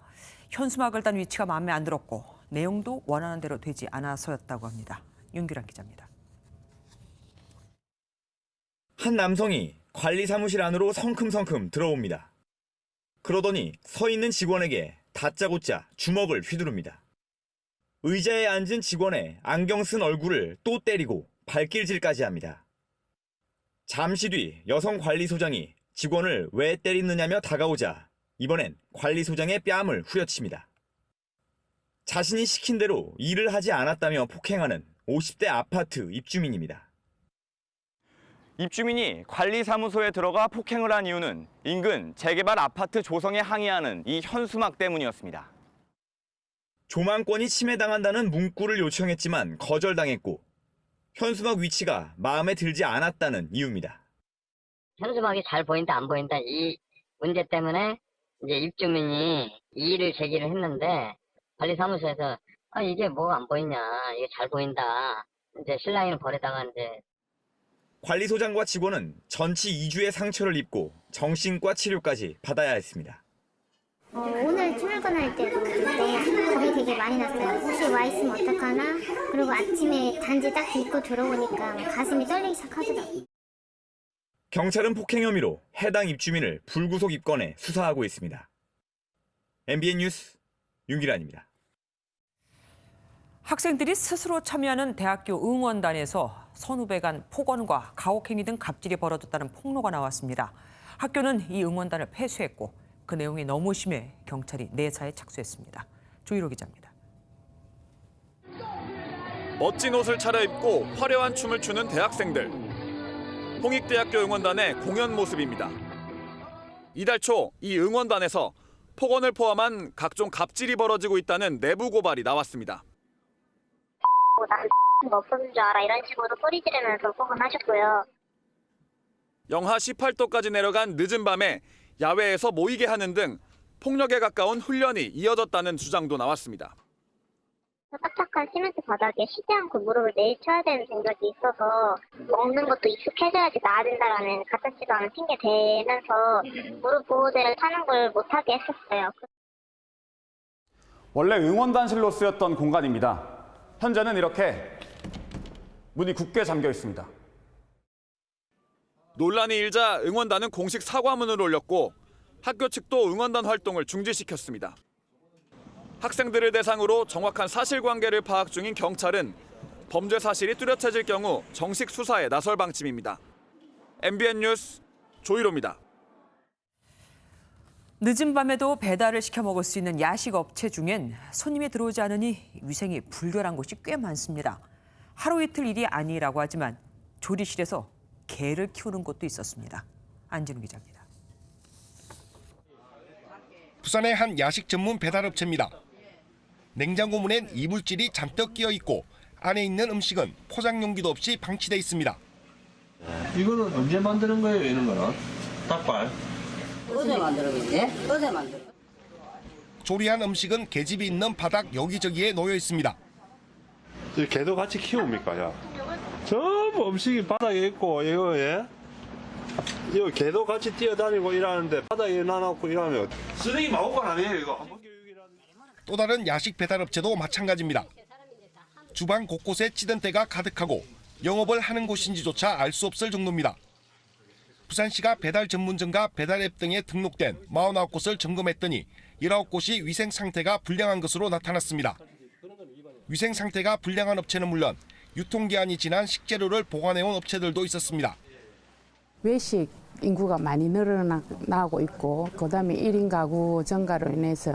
현수막을 단 위치가 마음에 안 들었고 내용도 원하는 대로 되지 않아서였다고 합니다. 윤규란 기자입니다. 한 남성이 관리사무실 안으로 성큼성큼 들어옵니다. 그러더니 서 있는 직원에게 다짜고짜 주먹을 휘두릅니다. 의자에 앉은 직원의 안경 쓴 얼굴을 또 때리고 발길질까지 합니다. 잠시 뒤 여성 관리소장이 직원을 왜 때리느냐며 다가오자 이번엔 관리소장의 뺨을 후려칩니다. 자신이 시킨 대로 일을 하지 않았다며 폭행하는 50대 아파트 입주민입니다. 입주민이 관리사무소에 들어가 폭행을 한 이유는 인근 재개발 아파트 조성에 항의하는 이 현수막 때문이었습니다. 조망권이 침해당한다는 문구를 요청했지만 거절당했고 현수막 위치가 마음에 들지 않았다는 이유입니다. 현수막이 잘 보인다 안 보인다 이 문제 때문에 이제 입주민이 이의를 제기를 했는데 관리사무소에서 이게 뭐 안 보이냐 이게 잘 보인다 이제 실랑이를 벌이다가 이제 관리소장과 직원은 전치 2주의 상처를 입고 정신과 치료까지 받아야 했습니다. 오늘 출근할 때도 겁이 되게 많이 났어요. 혹시 와 있으면 어떡하나? 그리고 아침에 단지 딱 딛고 들어오니까 가슴이 떨리기 시작하더라고요. 경찰은 폭행 혐의로 해당 입주민을 불구속 입건해 수사하고 있습니다. MBN 뉴스 윤기란입니다. 학생들이 스스로 참여하는 대학교 응원단에서 선후배 간 폭언과 가혹행위 등 갑질이 벌어졌다는 폭로가 나왔습니다. 학교는 이 응원단을 폐쇄했고 그 내용이 너무 심해 경찰이 내사에 착수했습니다. 조희로 기자입니다. 멋진 옷을 차려입고 화려한 춤을 추는 대학생들. 홍익대학교 응원단의 공연 모습입니다. 이달 초 이 응원단에서 폭언을 포함한 각종 갑질이 벌어지고 있다는 내부 고발이 나왔습니다. 난 없어진 줄 알아 이런 식으로 소리 지르면서 폭언하셨고요. 영하 18도까지 내려간 늦은 밤에 야외에서 모이게 하는 등 폭력에 가까운 훈련이 이어졌다는 주장도 나왔습니다. 딱딱한 시멘트 바닥에 쉬지 않고 무릎을 내리쳐야 되는 정적이 있어서 먹는 것도 익숙해져야지 나아진다라는 가짜지도 않은 핑계 대면서 무릎 보호대를 타는 걸 못하게 했었어요. 원래 응원단실로 쓰였던 공간입니다. 현재는 이렇게 문이 굳게 잠겨 있습니다. 논란이 일자 응원단은 공식 사과문을 올렸고 학교 측도 응원단 활동을 중지시켰습니다. 학생들을 대상으로 정확한 사실관계를 파악 중인 경찰은 범죄 사실이 뚜렷해질 경우 정식 수사에 나설 방침입니다. MBN 뉴스 조희로입니다. 늦은 밤에도 배달을 시켜 먹을 수 있는 야식 업체 중엔 손님이 들어오지 않으니 위생이 불결한 곳이 꽤 많습니다. 하루 이틀 일이 아니라고 하지만 조리실에서 개를 키우는 곳도 있었습니다. 안진우 기자입니다. 부산의 한 야식 전문 배달업체입니다. 냉장고 문엔 이물질이 잔뜩 끼어 있고 안에 있는 음식은 포장 용기도 없이 방치돼 있습니다. 이거는 언제 만드는 거예요, 이런 거는? 닭발? 어제 만들었는데? 어제 만들었. 조리한 음식은 계집이 있는 바닥 여기저기에 놓여 있습니다. 개도 같이 키웁니까, 야? 전부 음식이 바닥에 있고 이거 이거 개도 같이 뛰어다니고 일하는데 바닥에 놔놓고 일하면 쓰레기 마구간 아니에요, 이거? 또 다른 야식 배달업체도 마찬가지입니다. 주방 곳곳에 찌든 때가 가득하고 영업을 하는 곳인지조차 알 수 없을 정도입니다. 부산시가 배달 전문점과 배달앱 등에 등록된 49곳을 점검했더니 19곳이 위생 상태가 불량한 것으로 나타났습니다. 위생 상태가 불량한 업체는 물론 유통기한이 지난 식재료를 보관해온 업체들도 있었습니다. 외식 인구가 많이 늘어나고 있고 그다음에 1인 가구 증가로 인해서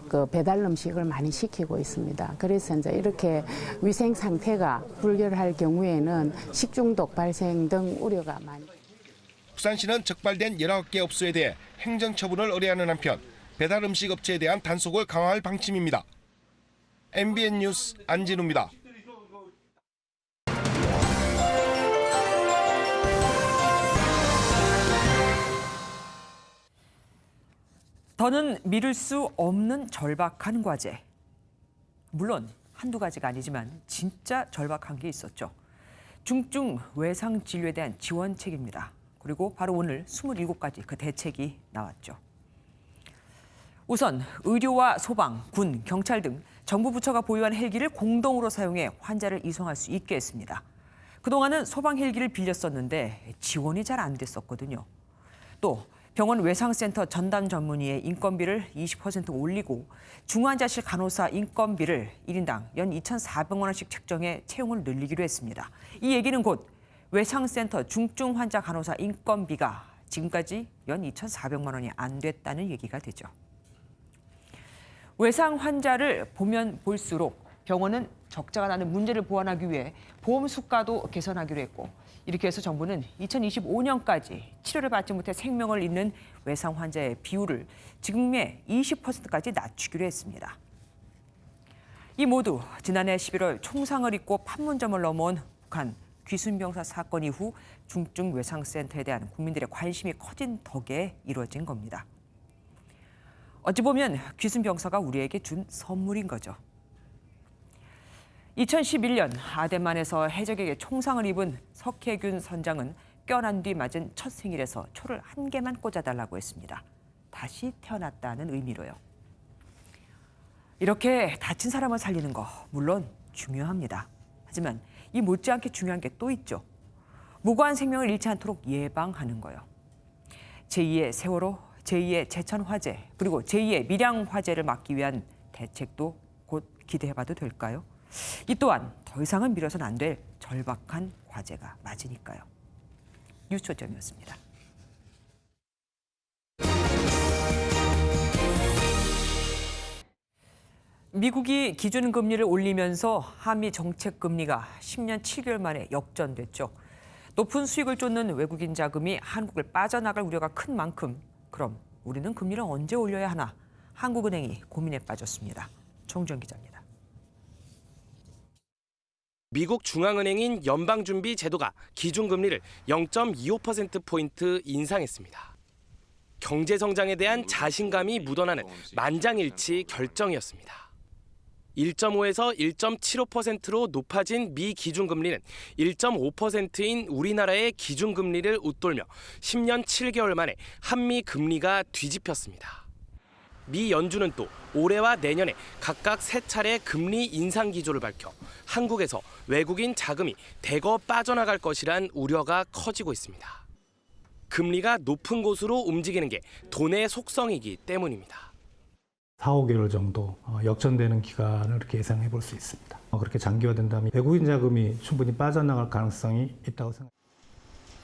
그 배달 음식을 많이 시키고 있습니다. 그래서 이제 이렇게 위생 상태가 불결할 경우에는 식중독 발생 등 우려가 많이. 부산시는 적발된 19개 업소에 대해 행정처분을 의뢰하는 한편 배달 음식 업체에 대한 단속을 강화할 방침입니다. MBN 뉴스 안진우입니다. 더는 미룰 수 없는 절박한 과제. 물론 한두 가지가 아니지만 진짜 절박한 게 있었죠. 중증 외상 진료에 대한 지원책입니다. 그리고 바로 오늘 27가지 그 대책이 나왔죠. 우선 의료와 소방, 군, 경찰 등 정부 부처가 보유한 헬기를 공동으로 사용해 환자를 이송할 수 있게 했습니다. 그동안은 소방 헬기를 빌렸었는데 지원이 잘 안 됐었거든요. 또 병원 외상센터 전담 전문의의 인건비를 20% 올리고 중환자실 간호사 인건비를 1인당 연 2,400만 원씩 책정해 채용을 늘리기로 했습니다. 이 얘기는 곧 외상센터 중증 환자 간호사 인건비가 지금까지 연 2,400만 원이 안 됐다는 얘기가 되죠. 외상 환자를 보면 볼수록 병원은 적자가 나는 문제를 보완하기 위해 보험 수가도 개선하기로 했고 이렇게 해서 정부는 2025년까지 치료를 받지 못해 생명을 잃는 외상 환자의 비율을 지금의 20%까지 낮추기로 했습니다. 이 모두 지난해 11월 총상을 잇고 판문점을 넘어온 북한 귀순병사 사건 이후 중증 외상센터에 대한 국민들의 관심이 커진 덕에 이루어진 겁니다. 어찌 보면 귀순병사가 우리에게 준 선물인 거죠. 2011년 아덴만에서 해적에게 총상을 입은 석혜균 선장은 껴난 뒤 맞은 첫 생일에서 초를 1개만 꽂아달라고 했습니다. 다시 태어났다는 의미로요. 이렇게 다친 사람을 살리는 거 물론 중요합니다. 하지만 이 못지않게 중요한 게 또 있죠. 무고한 생명을 잃지 않도록 예방하는 거요. 제2의 세월호, 제2의 제천 화재, 그리고 제2의 밀양 화재를 막기 위한 대책도 곧 기대해봐도 될까요? 이 또한 더 이상은 미뤄서는 안 될 절박한 과제가 맞으니까요. 뉴스 초점이었습니다. 미국이 기준금리를 올리면서 한미 정책 금리가 10년 7개월 만에 역전됐죠. 높은 수익을 쫓는 외국인 자금이 한국을 빠져나갈 우려가 큰 만큼 그럼 우리는 금리를 언제 올려야 하나 한국은행이 고민에 빠졌습니다. 정주영 기자입니다. 미국 중앙은행인 연방준비제도가 기준금리를 0.25%포인트 인상했습니다. 경제성장에 대한 자신감이 묻어나는 만장일치 결정이었습니다. 1.5에서 1.75%로 높아진 미 기준금리는 1.5%인 우리나라의 기준금리를 웃돌며 10년 7개월 만에 한미 금리가 뒤집혔습니다. 미 연준은 또 올해와 내년에 각각 3차례 금리 인상 기조를 밝혀 한국에서 외국인 자금이 대거 빠져나갈 것이란 우려가 커지고 있습니다. 금리가 높은 곳으로 움직이는 게 돈의 속성이기 때문입니다. 4, 5개월 정도 역전되는 기간을 이렇게 예상해 볼 수 있습니다. 그렇게 장기화된다면 외국인 자금이 충분히 빠져나갈 가능성이 있다고 생각합니다.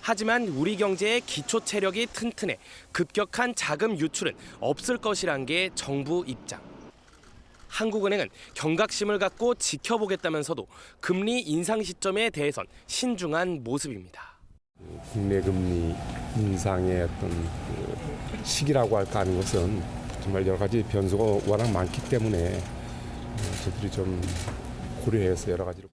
하지만 우리 경제의 기초 체력이 튼튼해 급격한 자금 유출은 없을 것이란 게 정부 입장. 한국은행은 경각심을 갖고 지켜보겠다면서도 금리 인상 시점에 대해선 신중한 모습입니다. 국내 금리 인상의 어떤 시기라고 할까 하는 것은 정말 여러 가지 변수가 워낙 많기 때문에 저들이 좀 고려해서 여러 가지로.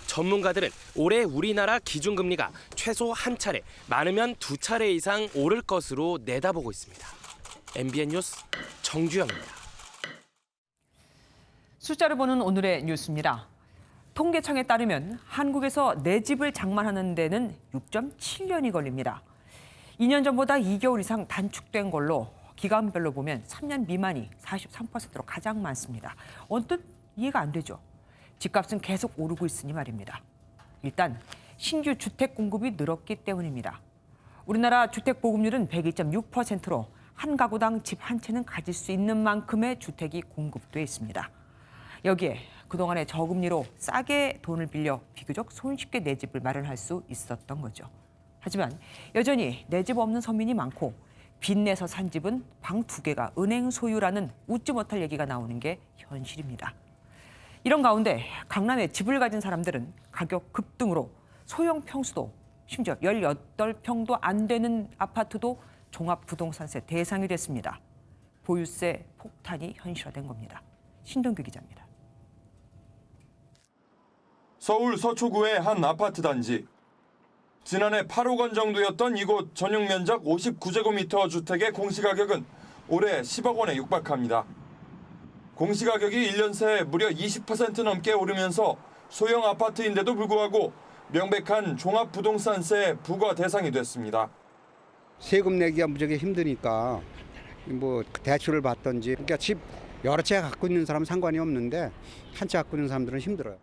전문가들은 올해 우리나라 기준금리가 최소 한 차례, 많으면 2차례 이상 오를 것으로 내다보고 있습니다. MBN 뉴스 정주영입니다. 숫자를 보는 오늘의 뉴스입니다. 통계청에 따르면 한국에서 내 집을 장만하는 데는 6.7년이 걸립니다. 2년 전보다 2개월 이상 단축된 걸로 기간별로 보면 3년 미만이 43%로 가장 많습니다. 언뜻 이해가 안 되죠. 집값은 계속 오르고 있으니 말입니다. 일단 신규 주택 공급이 늘었기 때문입니다. 우리나라 주택 보급률은 102.6%로 한 가구당 집 한 채는 가질 수 있는 만큼의 주택이 공급돼 있습니다. 여기에 그동안의 저금리로 싸게 돈을 빌려 비교적 손쉽게 내 집을 마련할 수 있었던 거죠. 하지만 여전히 내 집 없는 서민이 많고 빚내서 산 집은 방 2개가 은행 소유라는 웃지 못할 얘기가 나오는 게 현실입니다. 이런 가운데 강남에 집을 가진 사람들은 가격 급등으로 소형 평수도 심지어 18평도 안 되는 아파트도 종합부동산세 대상이 됐습니다. 보유세 폭탄이 현실화된 겁니다. 신동규 기자입니다. 서울 서초구의 한 아파트 단지. 지난해 8억 원 정도였던 이곳 전용 면적 59제곱미터 주택의 공시가격은 올해 10억 원에 육박합니다. 공시가격이 1년 새 무려 20% 넘게 오르면서 소형 아파트인데도 불구하고 명백한 종합부동산세 부과 대상이 됐습니다. 세금 내기가 무지하게 힘드니까 뭐 대출을 받든지 그러니까 집 여러 채 갖고 있는 사람은 상관이 없는데 한 채 갖고 있는 사람들은 힘들어요.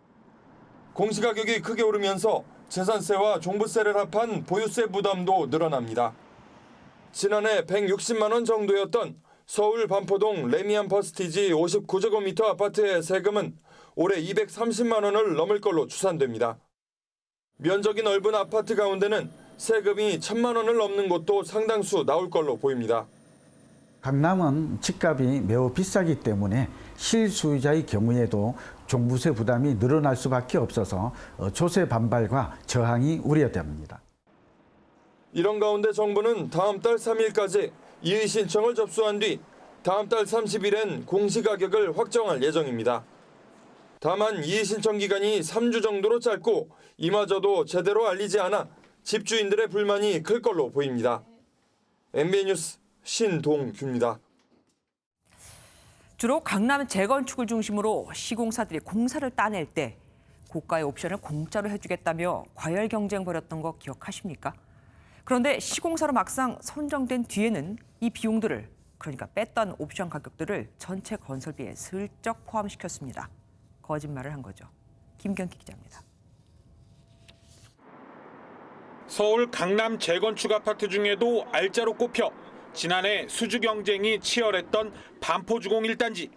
공시가격이 크게 오르면서 재산세와 종부세를 합한 보유세 부담도 늘어납니다. 지난해 160만 원 정도였던 서울 반포동 레미안 퍼스티지 59제곱미터 아파트의 세금은 올해 230만 원을 넘을 걸로 추산됩니다. 면적이 넓은 아파트 가운데는 세금이 1,000만 원을 넘는 곳도 상당수 나올 걸로 보입니다. 강남은 집값이 매우 비싸기 때문에 실소유자의 경우에도 종부세 부담이 늘어날 수밖에 없어서 조세 반발과 저항이 우려됩니다. 이런 가운데 정부는 다음 달 3일까지 이의 신청을 접수한 뒤 다음 달 30일엔 공시가격을 확정할 예정입니다. 다만 이의 신청 기간이 3주 정도로 짧고 이마저도 제대로 알리지 않아 집주인들의 불만이 클 걸로 보입니다. MBN 뉴스 신동규입니다. 주로 강남 재건축을 중심으로 시공사들이 공사를 따낼 때 고가의 옵션을 공짜로 해주겠다며 과열 경쟁 벌였던 거 기억하십니까? 그런데 시공사로 막상 선정된 뒤에는 이 비용들을, 그러니까 뺐던 옵션 가격들을 전체 건설비에 슬쩍 포함시켰습니다. 거짓말을 한 거죠. 김경기 기자입니다. 서울 강남 재건축 아파트 중에도 알짜로 꼽혀 지난해 수주 경쟁이 치열했던 반포주공 1단지.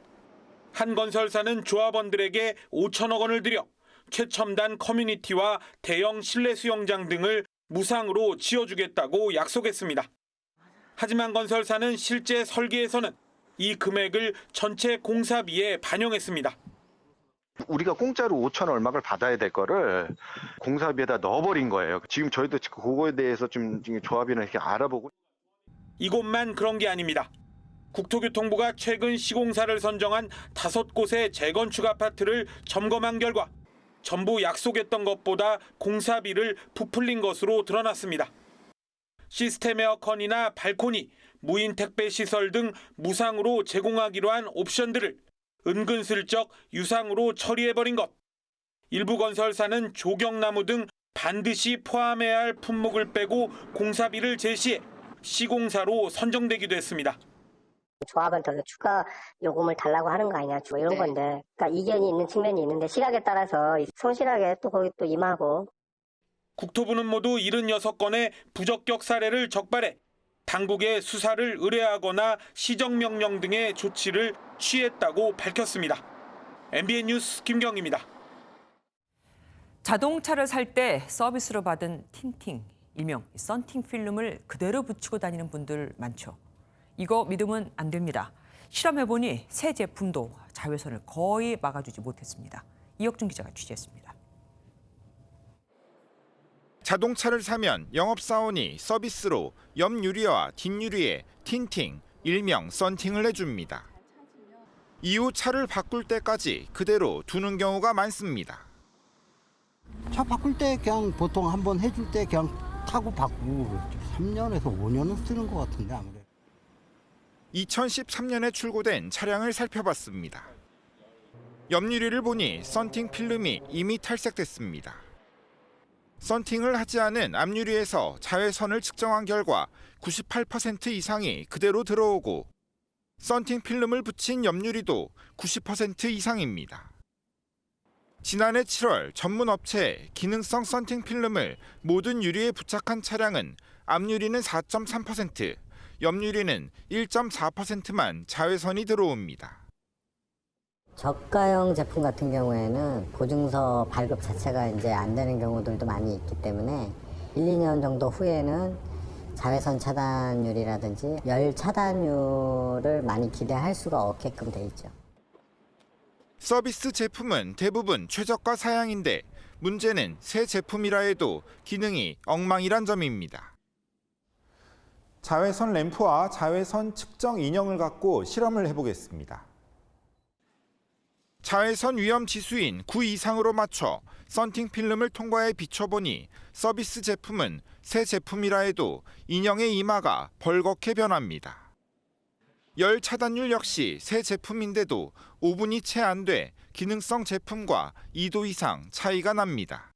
한 건설사는 조합원들에게 5천억 원을 들여 최첨단 커뮤니티와 대형 실내 수영장 등을 무상으로 지어주겠다고 약속했습니다. 하지만 건설사는 실제 설계에서는 이 금액을 전체 공사비에 반영했습니다. 우리가 공짜로 5천 얼마를 받아야 될 거를 공사비에다 넣어버린 거예요. 지금 저희도 그거에 대해서 좀 조합이나 이렇게 알아보고. 이곳만 그런 게 아닙니다. 국토교통부가 최근 시공사를 선정한 5곳의 재건축 아파트를 점검한 결과 전부 약속했던 것보다 공사비를 부풀린 것으로 드러났습니다. 시스템 에어컨이나 발코니, 무인 택배 시설 등 무상으로 제공하기로 한 옵션들을 은근슬쩍 유상으로 처리해버린 것. 일부 건설사는 조경나무 등 반드시 포함해야 할 품목을 빼고 공사비를 제시해 시공사로 선정되기도 했습니다. 조합한테 추가 요금을 달라고 하는 거 아니냐, 이런 건데. 그러니까 이견이 있는 측면이 있는데 시각에 따라서 성실하게 또 거기 또 임하고. 국토부는 모두 76건의 부적격 사례를 적발해 당국에 수사를 의뢰하거나 시정명령 등의 조치를 취했다고 밝혔습니다. MBN 뉴스 김경입니다. 자동차를 살 때 서비스로 받은 틴팅, 일명 썬팅 필름을 그대로 붙이고 다니는 분들 많죠. 이거 믿으면 안 됩니다. 실험해보니 새 제품도 자외선을 거의 막아주지 못했습니다. 이혁준 기자가 취재했습니다. 자동차를 사면 영업사원이 서비스로 옆유리와 뒷유리에 틴팅, 일명 썬팅을 해줍니다. 이후 차를 바꿀 때까지 그대로 두는 경우가 많습니다. 차 바꿀 때 그냥 보통 한번 해줄 때 그냥 타고 바꾸고 그랬죠. 3년에서 5년은 쓰는 것 같은데 아무래도. 2013년에 출고된 차량을 살펴봤습니다. 옆유리를 보니 썬팅 필름이 이미 탈색됐습니다. 썬팅을 하지 않은 앞유리에서 자외선을 측정한 결과 98% 이상이 그대로 들어오고 썬팅 필름을 붙인 옆유리도 90% 이상입니다. 지난해 7월 전문 업체에 기능성 썬팅 필름을 모든 유리에 부착한 차량은 앞유리는 4.3%, 옆유리는 1.4%만 자외선이 들어옵니다. 저가형 제품 같은 경우에는 보증서 발급 자체가 이제 안 되는 경우들도 많이 있기 때문에 1, 2년 정도 후에는 자외선 차단율이라든지 열 차단율을 많이 기대할 수가 없게끔 돼 있죠. 서비스 제품은 대부분 최저가 사양인데 문제는 새 제품이라 해도 기능이 엉망이란 점입니다. 자외선 램프와 자외선 측정 인형을 갖고 실험을 해보겠습니다. 자외선 위험 지수인 9 이상으로 맞춰 썬팅 필름을 통과해 비춰보니 서비스 제품은 새 제품이라 해도 인형의 이마가 벌겋게 변합니다. 열 차단율 역시 새 제품인데도 5분이 채 안 돼 기능성 제품과 2도 이상 차이가 납니다.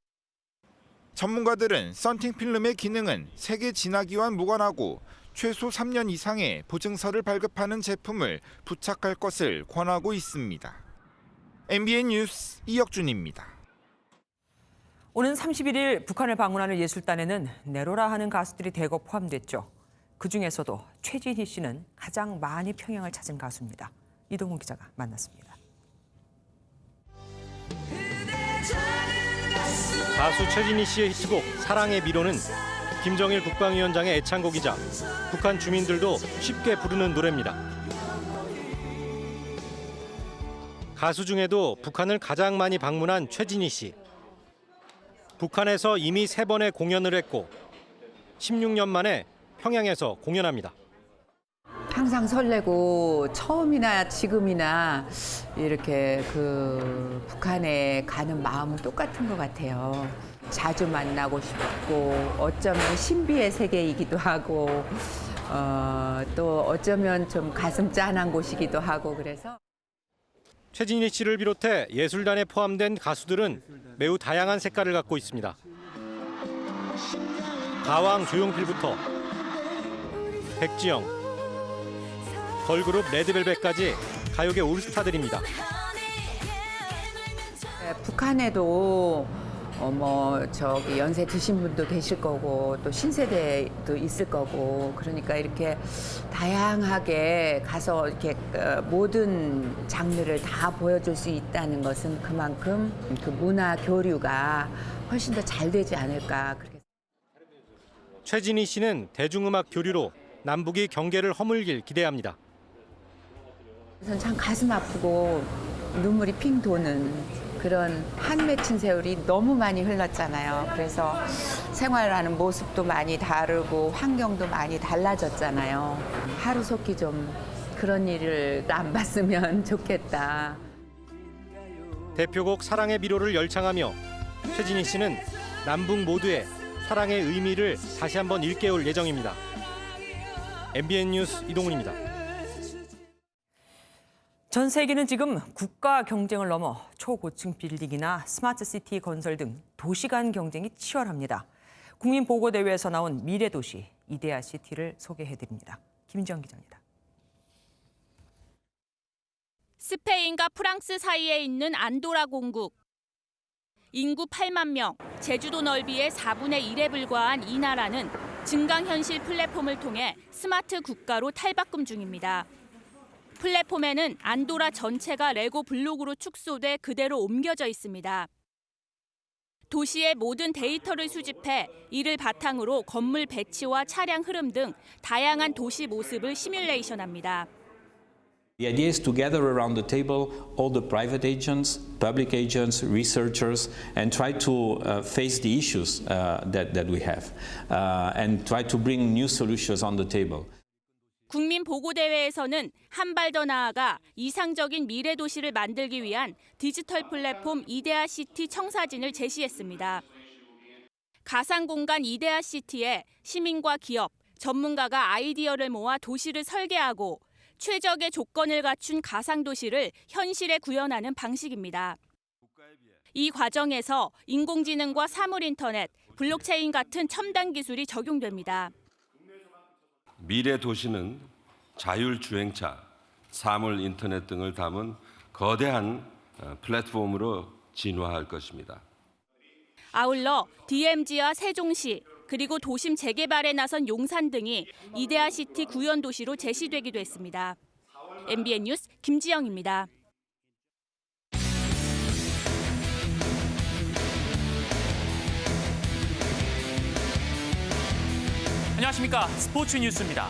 전문가들은 썬팅 필름의 기능은 세계 진화기와 무관하고 최소 3년 이상의 보증서를 발급하는 제품을 부착할 것을 권하고 있습니다. MBN 뉴스 이혁준입니다. 오는 31일 북한을 방문하는 예술단에는 네로라 하는 가수들이 대거 포함됐죠. 그중에서도 최진희 씨는 가장 많이 평양을 찾은 가수입니다. 이동훈 기자가 만났습니다. 가수 최진희 씨의 히트곡 사랑의 미로는 김정일 국방위원장의 애창곡이자 북한 주민들도 쉽게 부르는 노래입니다. 가수 중에도 북한을 가장 많이 방문한 최진희 씨. 북한에서 이미 3번의 공연을 했고 16년 만에 평양에서 공연합니다. 항상 설레고 처음이나 지금이나 이렇게 북한에 가는 마음은 똑같은 것 같아요. 자주 만나고 싶고 어쩌면 신비의 세계이기도 하고 또 어쩌면 좀 가슴 짠한 곳이기도 하고 그래서. 최진희 씨를 비롯해 예술단에 포함된 가수들은 매우 다양한 색깔을 갖고 있습니다. 가왕 조용필부터 백지영, 걸그룹 레드벨벳까지 가요계 올스타들입니다. 북한에도 연세 드신 분도 계실 거고 또 신세대도 있을 거고 그러니까 이렇게 다양하게 가서 이렇게 모든 장르를 다 보여줄 수 있다는 것은 그만큼 그 문화 교류가 훨씬 더 잘 되지 않을까. 최진희 씨는 대중음악 교류로 남북이 경계를 허물길 기대합니다. 참 가슴 아프고 눈물이 핑 도는 그런 한 맺힌 세월이 너무 많이 흘렀잖아요. 그래서 생활하는 모습도 많이 다르고 환경도 많이 달라졌잖아요. 하루속히 좀 그런 일을 안 봤으면 좋겠다. 대표곡 사랑의 미로를 열창하며 최진희 씨는 남북 모두의 사랑의 의미를 다시 한번 일깨울 예정입니다. MBN 뉴스 이동훈입니다. 전 세계는 지금 국가 경쟁을 넘어 초고층 빌딩이나 스마트 시티 건설 등 도시 간 경쟁이 치열합니다. 국민보고대회에서 나온 미래도시 이데아 시티를 소개해드립니다. 김지영 기자입니다. 스페인과 프랑스 사이에 있는 안도라 공국. 인구 8만 명, 제주도 넓이의 4분의 1에 불과한 이 나라는 증강현실 플랫폼을 통해 스마트 국가로 탈바꿈 중입니다. 플랫폼에는 안도라 전체가 레고 블록으로 축소돼 그대로 옮겨져 있습니다. 도시의 모든 데이터를 수집해 이를 바탕으로 건물 배치와 차량 흐름 등 다양한 도시 모습을 시뮬레이션합니다. The idea is to gather around the table all the private agents, public agents, researchers, and try to face the issues that we have, and try to bring new solutions on the table. 국민보고대회에서는 한 발 더 나아가 이상적인 미래 도시를 만들기 위한 디지털 플랫폼 이데아 시티 청사진을 제시했습니다. 가상공간 이데아 시티에 시민과 기업, 전문가가 아이디어를 모아 도시를 설계하고 최적의 조건을 갖춘 가상도시를 현실에 구현하는 방식입니다. 이 과정에서 인공지능과 사물인터넷, 블록체인 같은 첨단 기술이 적용됩니다. 미래 도시는 자율주행차, 사물인터넷 등을 담은 거대한 플랫폼으로 진화할 것입니다. 아울러 DMZ와 세종시, 그리고 도심 재개발에 나선 용산 등이 이데아 시티 구현 도시로 제시되기도 했습니다. MBN 뉴스 김지영입니다. 안녕하십니까. 스포츠 뉴스입니다.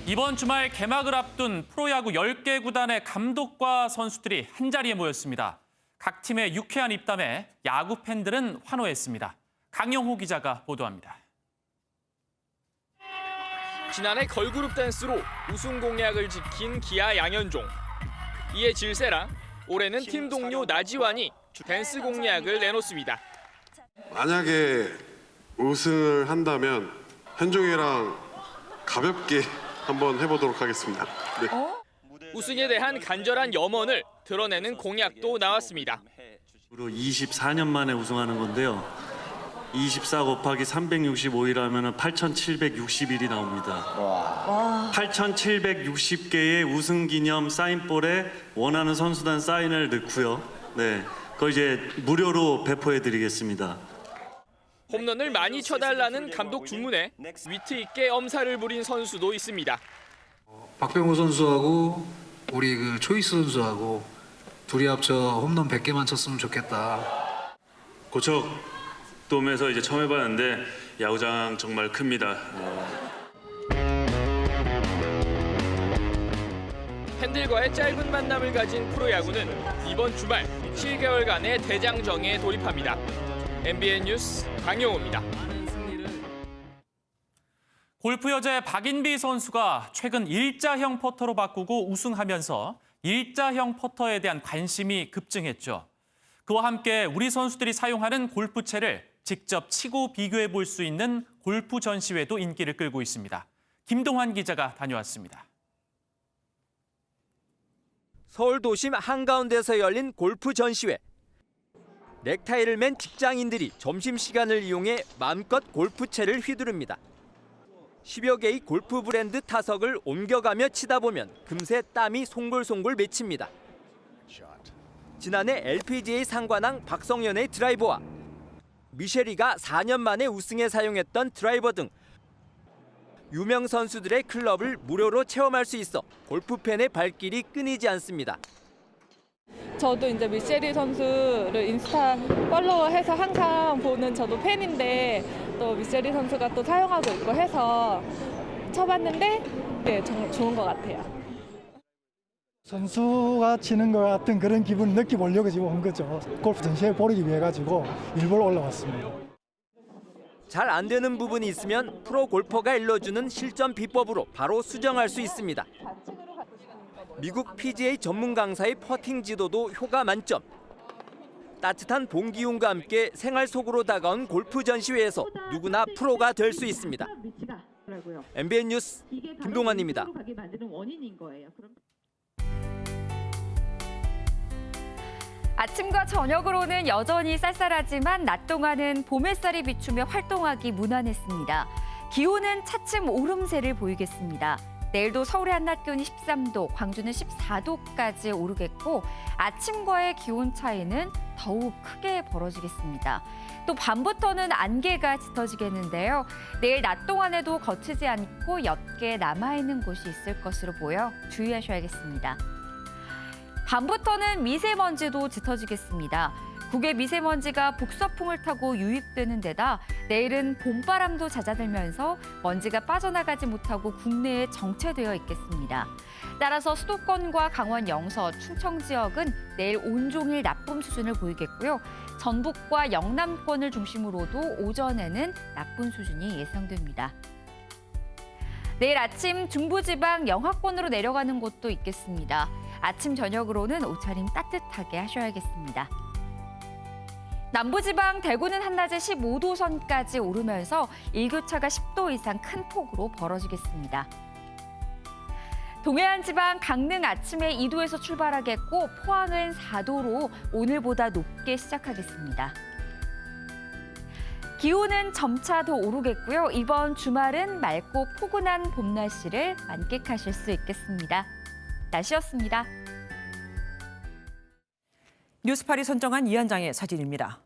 이번 주말 개막을 앞둔 프로야구 10개 구단의 감독과 선수들이 한자리에 모였습니다. 각 팀의 유쾌한 입담에 야구 팬들은 환호했습니다. 강영호 기자가 보도합니다. 지난해 걸그룹 댄스로 우승 공약을 지킨 기아 양현종. 이에 질세라 올해는 팀 동료 나지완이 댄스 공약을 내놓습니다. 만약에 우승을 한다면 현종이랑 가볍게 한번 해보도록 하겠습니다. 네. 우승에 대한 간절한 염원을 드러내는 공약도 나왔습니다. 24년 만에 우승하는 건데요. 24 곱하기 365일하면 8,760일이 나옵니다. 8,760개의 우승 기념 사인볼에 원하는 선수단 사인을 넣고요. 네, 그거 이제 무료로 배포해드리겠습니다. 홈런을 많이 쳐달라는 감독 주문에 위트 있게 엄살을 부린 선수도 있습니다. 박병호 선수하고 우리 그 초이스 선수하고 둘이 합쳐 홈런 100개만 쳤으면 좋겠다. 고척 돔에서 이제 처음 해봤는데 야구장 정말 큽니다. 팬들과의 짧은 만남을 가진 프로야구는 이번 주말 7개월간의 대장정에 돌입합니다. MBN 뉴스 강영호입니다. 골프 여제 박인비 선수가 최근 일자형 퍼터로 바꾸고 우승하면서 일자형 퍼터에 대한 관심이 급증했죠. 그와 함께 우리 선수들이 사용하는 골프채를 직접 치고 비교해 볼 수 있는 골프 전시회도 인기를 끌고 있습니다. 김동환 기자가 다녀왔습니다. 서울 도심 한가운데서 열린 골프 전시회. 넥타이를 맨 직장인들이 점심시간을 이용해 마음껏 골프채를 휘두릅니다. 10여 개의 골프 브랜드 타석을 옮겨가며 치다 보면 금세 땀이 송골송골 맺힙니다. 지난해 LPGA 상관왕 박성현의 드라이버와 미쉐리가 4년 만에 우승에 사용했던 드라이버 등 유명 선수들의 클럽을 무료로 체험할 수 있어 골프 팬의 발길이 끊이지 않습니다. 저도 이제 미쉐리 선수를 인스타 팔로우해서 항상 보는 저도 팬인데 또 미쉐리 선수가 또 사용하고 있고 해서 쳐봤는데 네, 정말 좋은 것 같아요. 선수가 치는 것 같은 그런 기분을 느껴보려고 지금 온 거죠. 골프 전시회 보기 위해 가지고 일부러 올라왔습니다. 잘 안 되는 부분이 있으면 프로 골퍼가 일러주는 실전 비법으로 바로 수정할 수 있습니다. 미국 PGA 전문 강사의 퍼팅 지도도 효과 만점. 따뜻한 봄 기운과 함께 생활 속으로 다가온 골프 전시회에서 누구나 프로가 될 수 있습니다. MBN 뉴스 김동환입니다. 아침과 저녁으로는 여전히 쌀쌀하지만 낮 동안은 봄 햇살이 비추며 활동하기 무난했습니다. 기온은 차츰 오름세를 보이겠습니다. 내일도 서울의 한낮 기온이 13도, 광주는 14도까지 오르겠고 아침과의 기온 차이는 더욱 크게 벌어지겠습니다. 또 밤부터는 안개가 짙어지겠는데요. 내일 낮 동안에도 거치지 않고 옅게 남아있는 곳이 있을 것으로 보여 주의하셔야겠습니다. 밤부터는 미세먼지도 짙어지겠습니다. 국외 미세먼지가 북서풍을 타고 유입되는 데다 내일은 봄바람도 잦아들면서 먼지가 빠져나가지 못하고 국내에 정체되어 있겠습니다. 따라서 수도권과 강원 영서, 충청 지역은 내일 온종일 나쁨 수준을 보이겠고요. 전북과 영남권을 중심으로도 오전에는 나쁜 수준이 예상됩니다. 내일 아침 중부지방 영하권으로 내려가는 곳도 있겠습니다. 아침 저녁으로는 옷차림 따뜻하게 하셔야겠습니다. 남부지방 대구는 한낮에 15도 선까지 오르면서 일교차가 10도 이상 큰 폭으로 벌어지겠습니다. 동해안 지방 강릉 아침에 2도에서 출발하겠고 포항은 4도로 오늘보다 높게 시작하겠습니다. 기온은 점차 더 오르겠고요. 이번 주말은 맑고 포근한 봄 날씨를 만끽하실 수 있겠습니다. 날씨였습니다. 뉴스팔이 선정한 이한장의 사진입니다.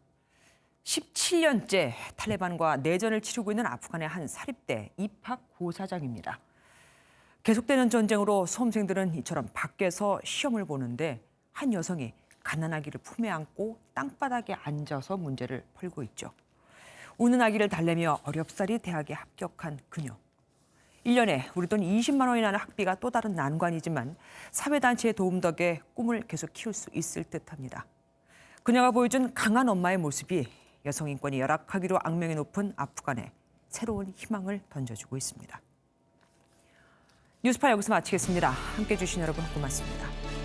17년째 탈레반과 내전을 치르고 있는 아프간의 한 사립대 입학 고사장입니다. 계속되는 전쟁으로 수험생들은 이처럼 밖에서 시험을 보는데 한 여성이 갓난아기를 품에 안고 땅바닥에 앉아서 문제를 풀고 있죠. 우는 아기를 달래며 어렵사리 대학에 합격한 그녀. 1년에 우리 돈 20만 원이 나는 학비가 또 다른 난관이지만 사회단체의 도움 덕에 꿈을 계속 키울 수 있을 듯합니다. 그녀가 보여준 강한 엄마의 모습이 여성 인권이 열악하기로 악명이 높은 아프간에 새로운 희망을 던져주고 있습니다. 뉴스파 여기서 마치겠습니다. 함께해 주신 여러분 고맙습니다.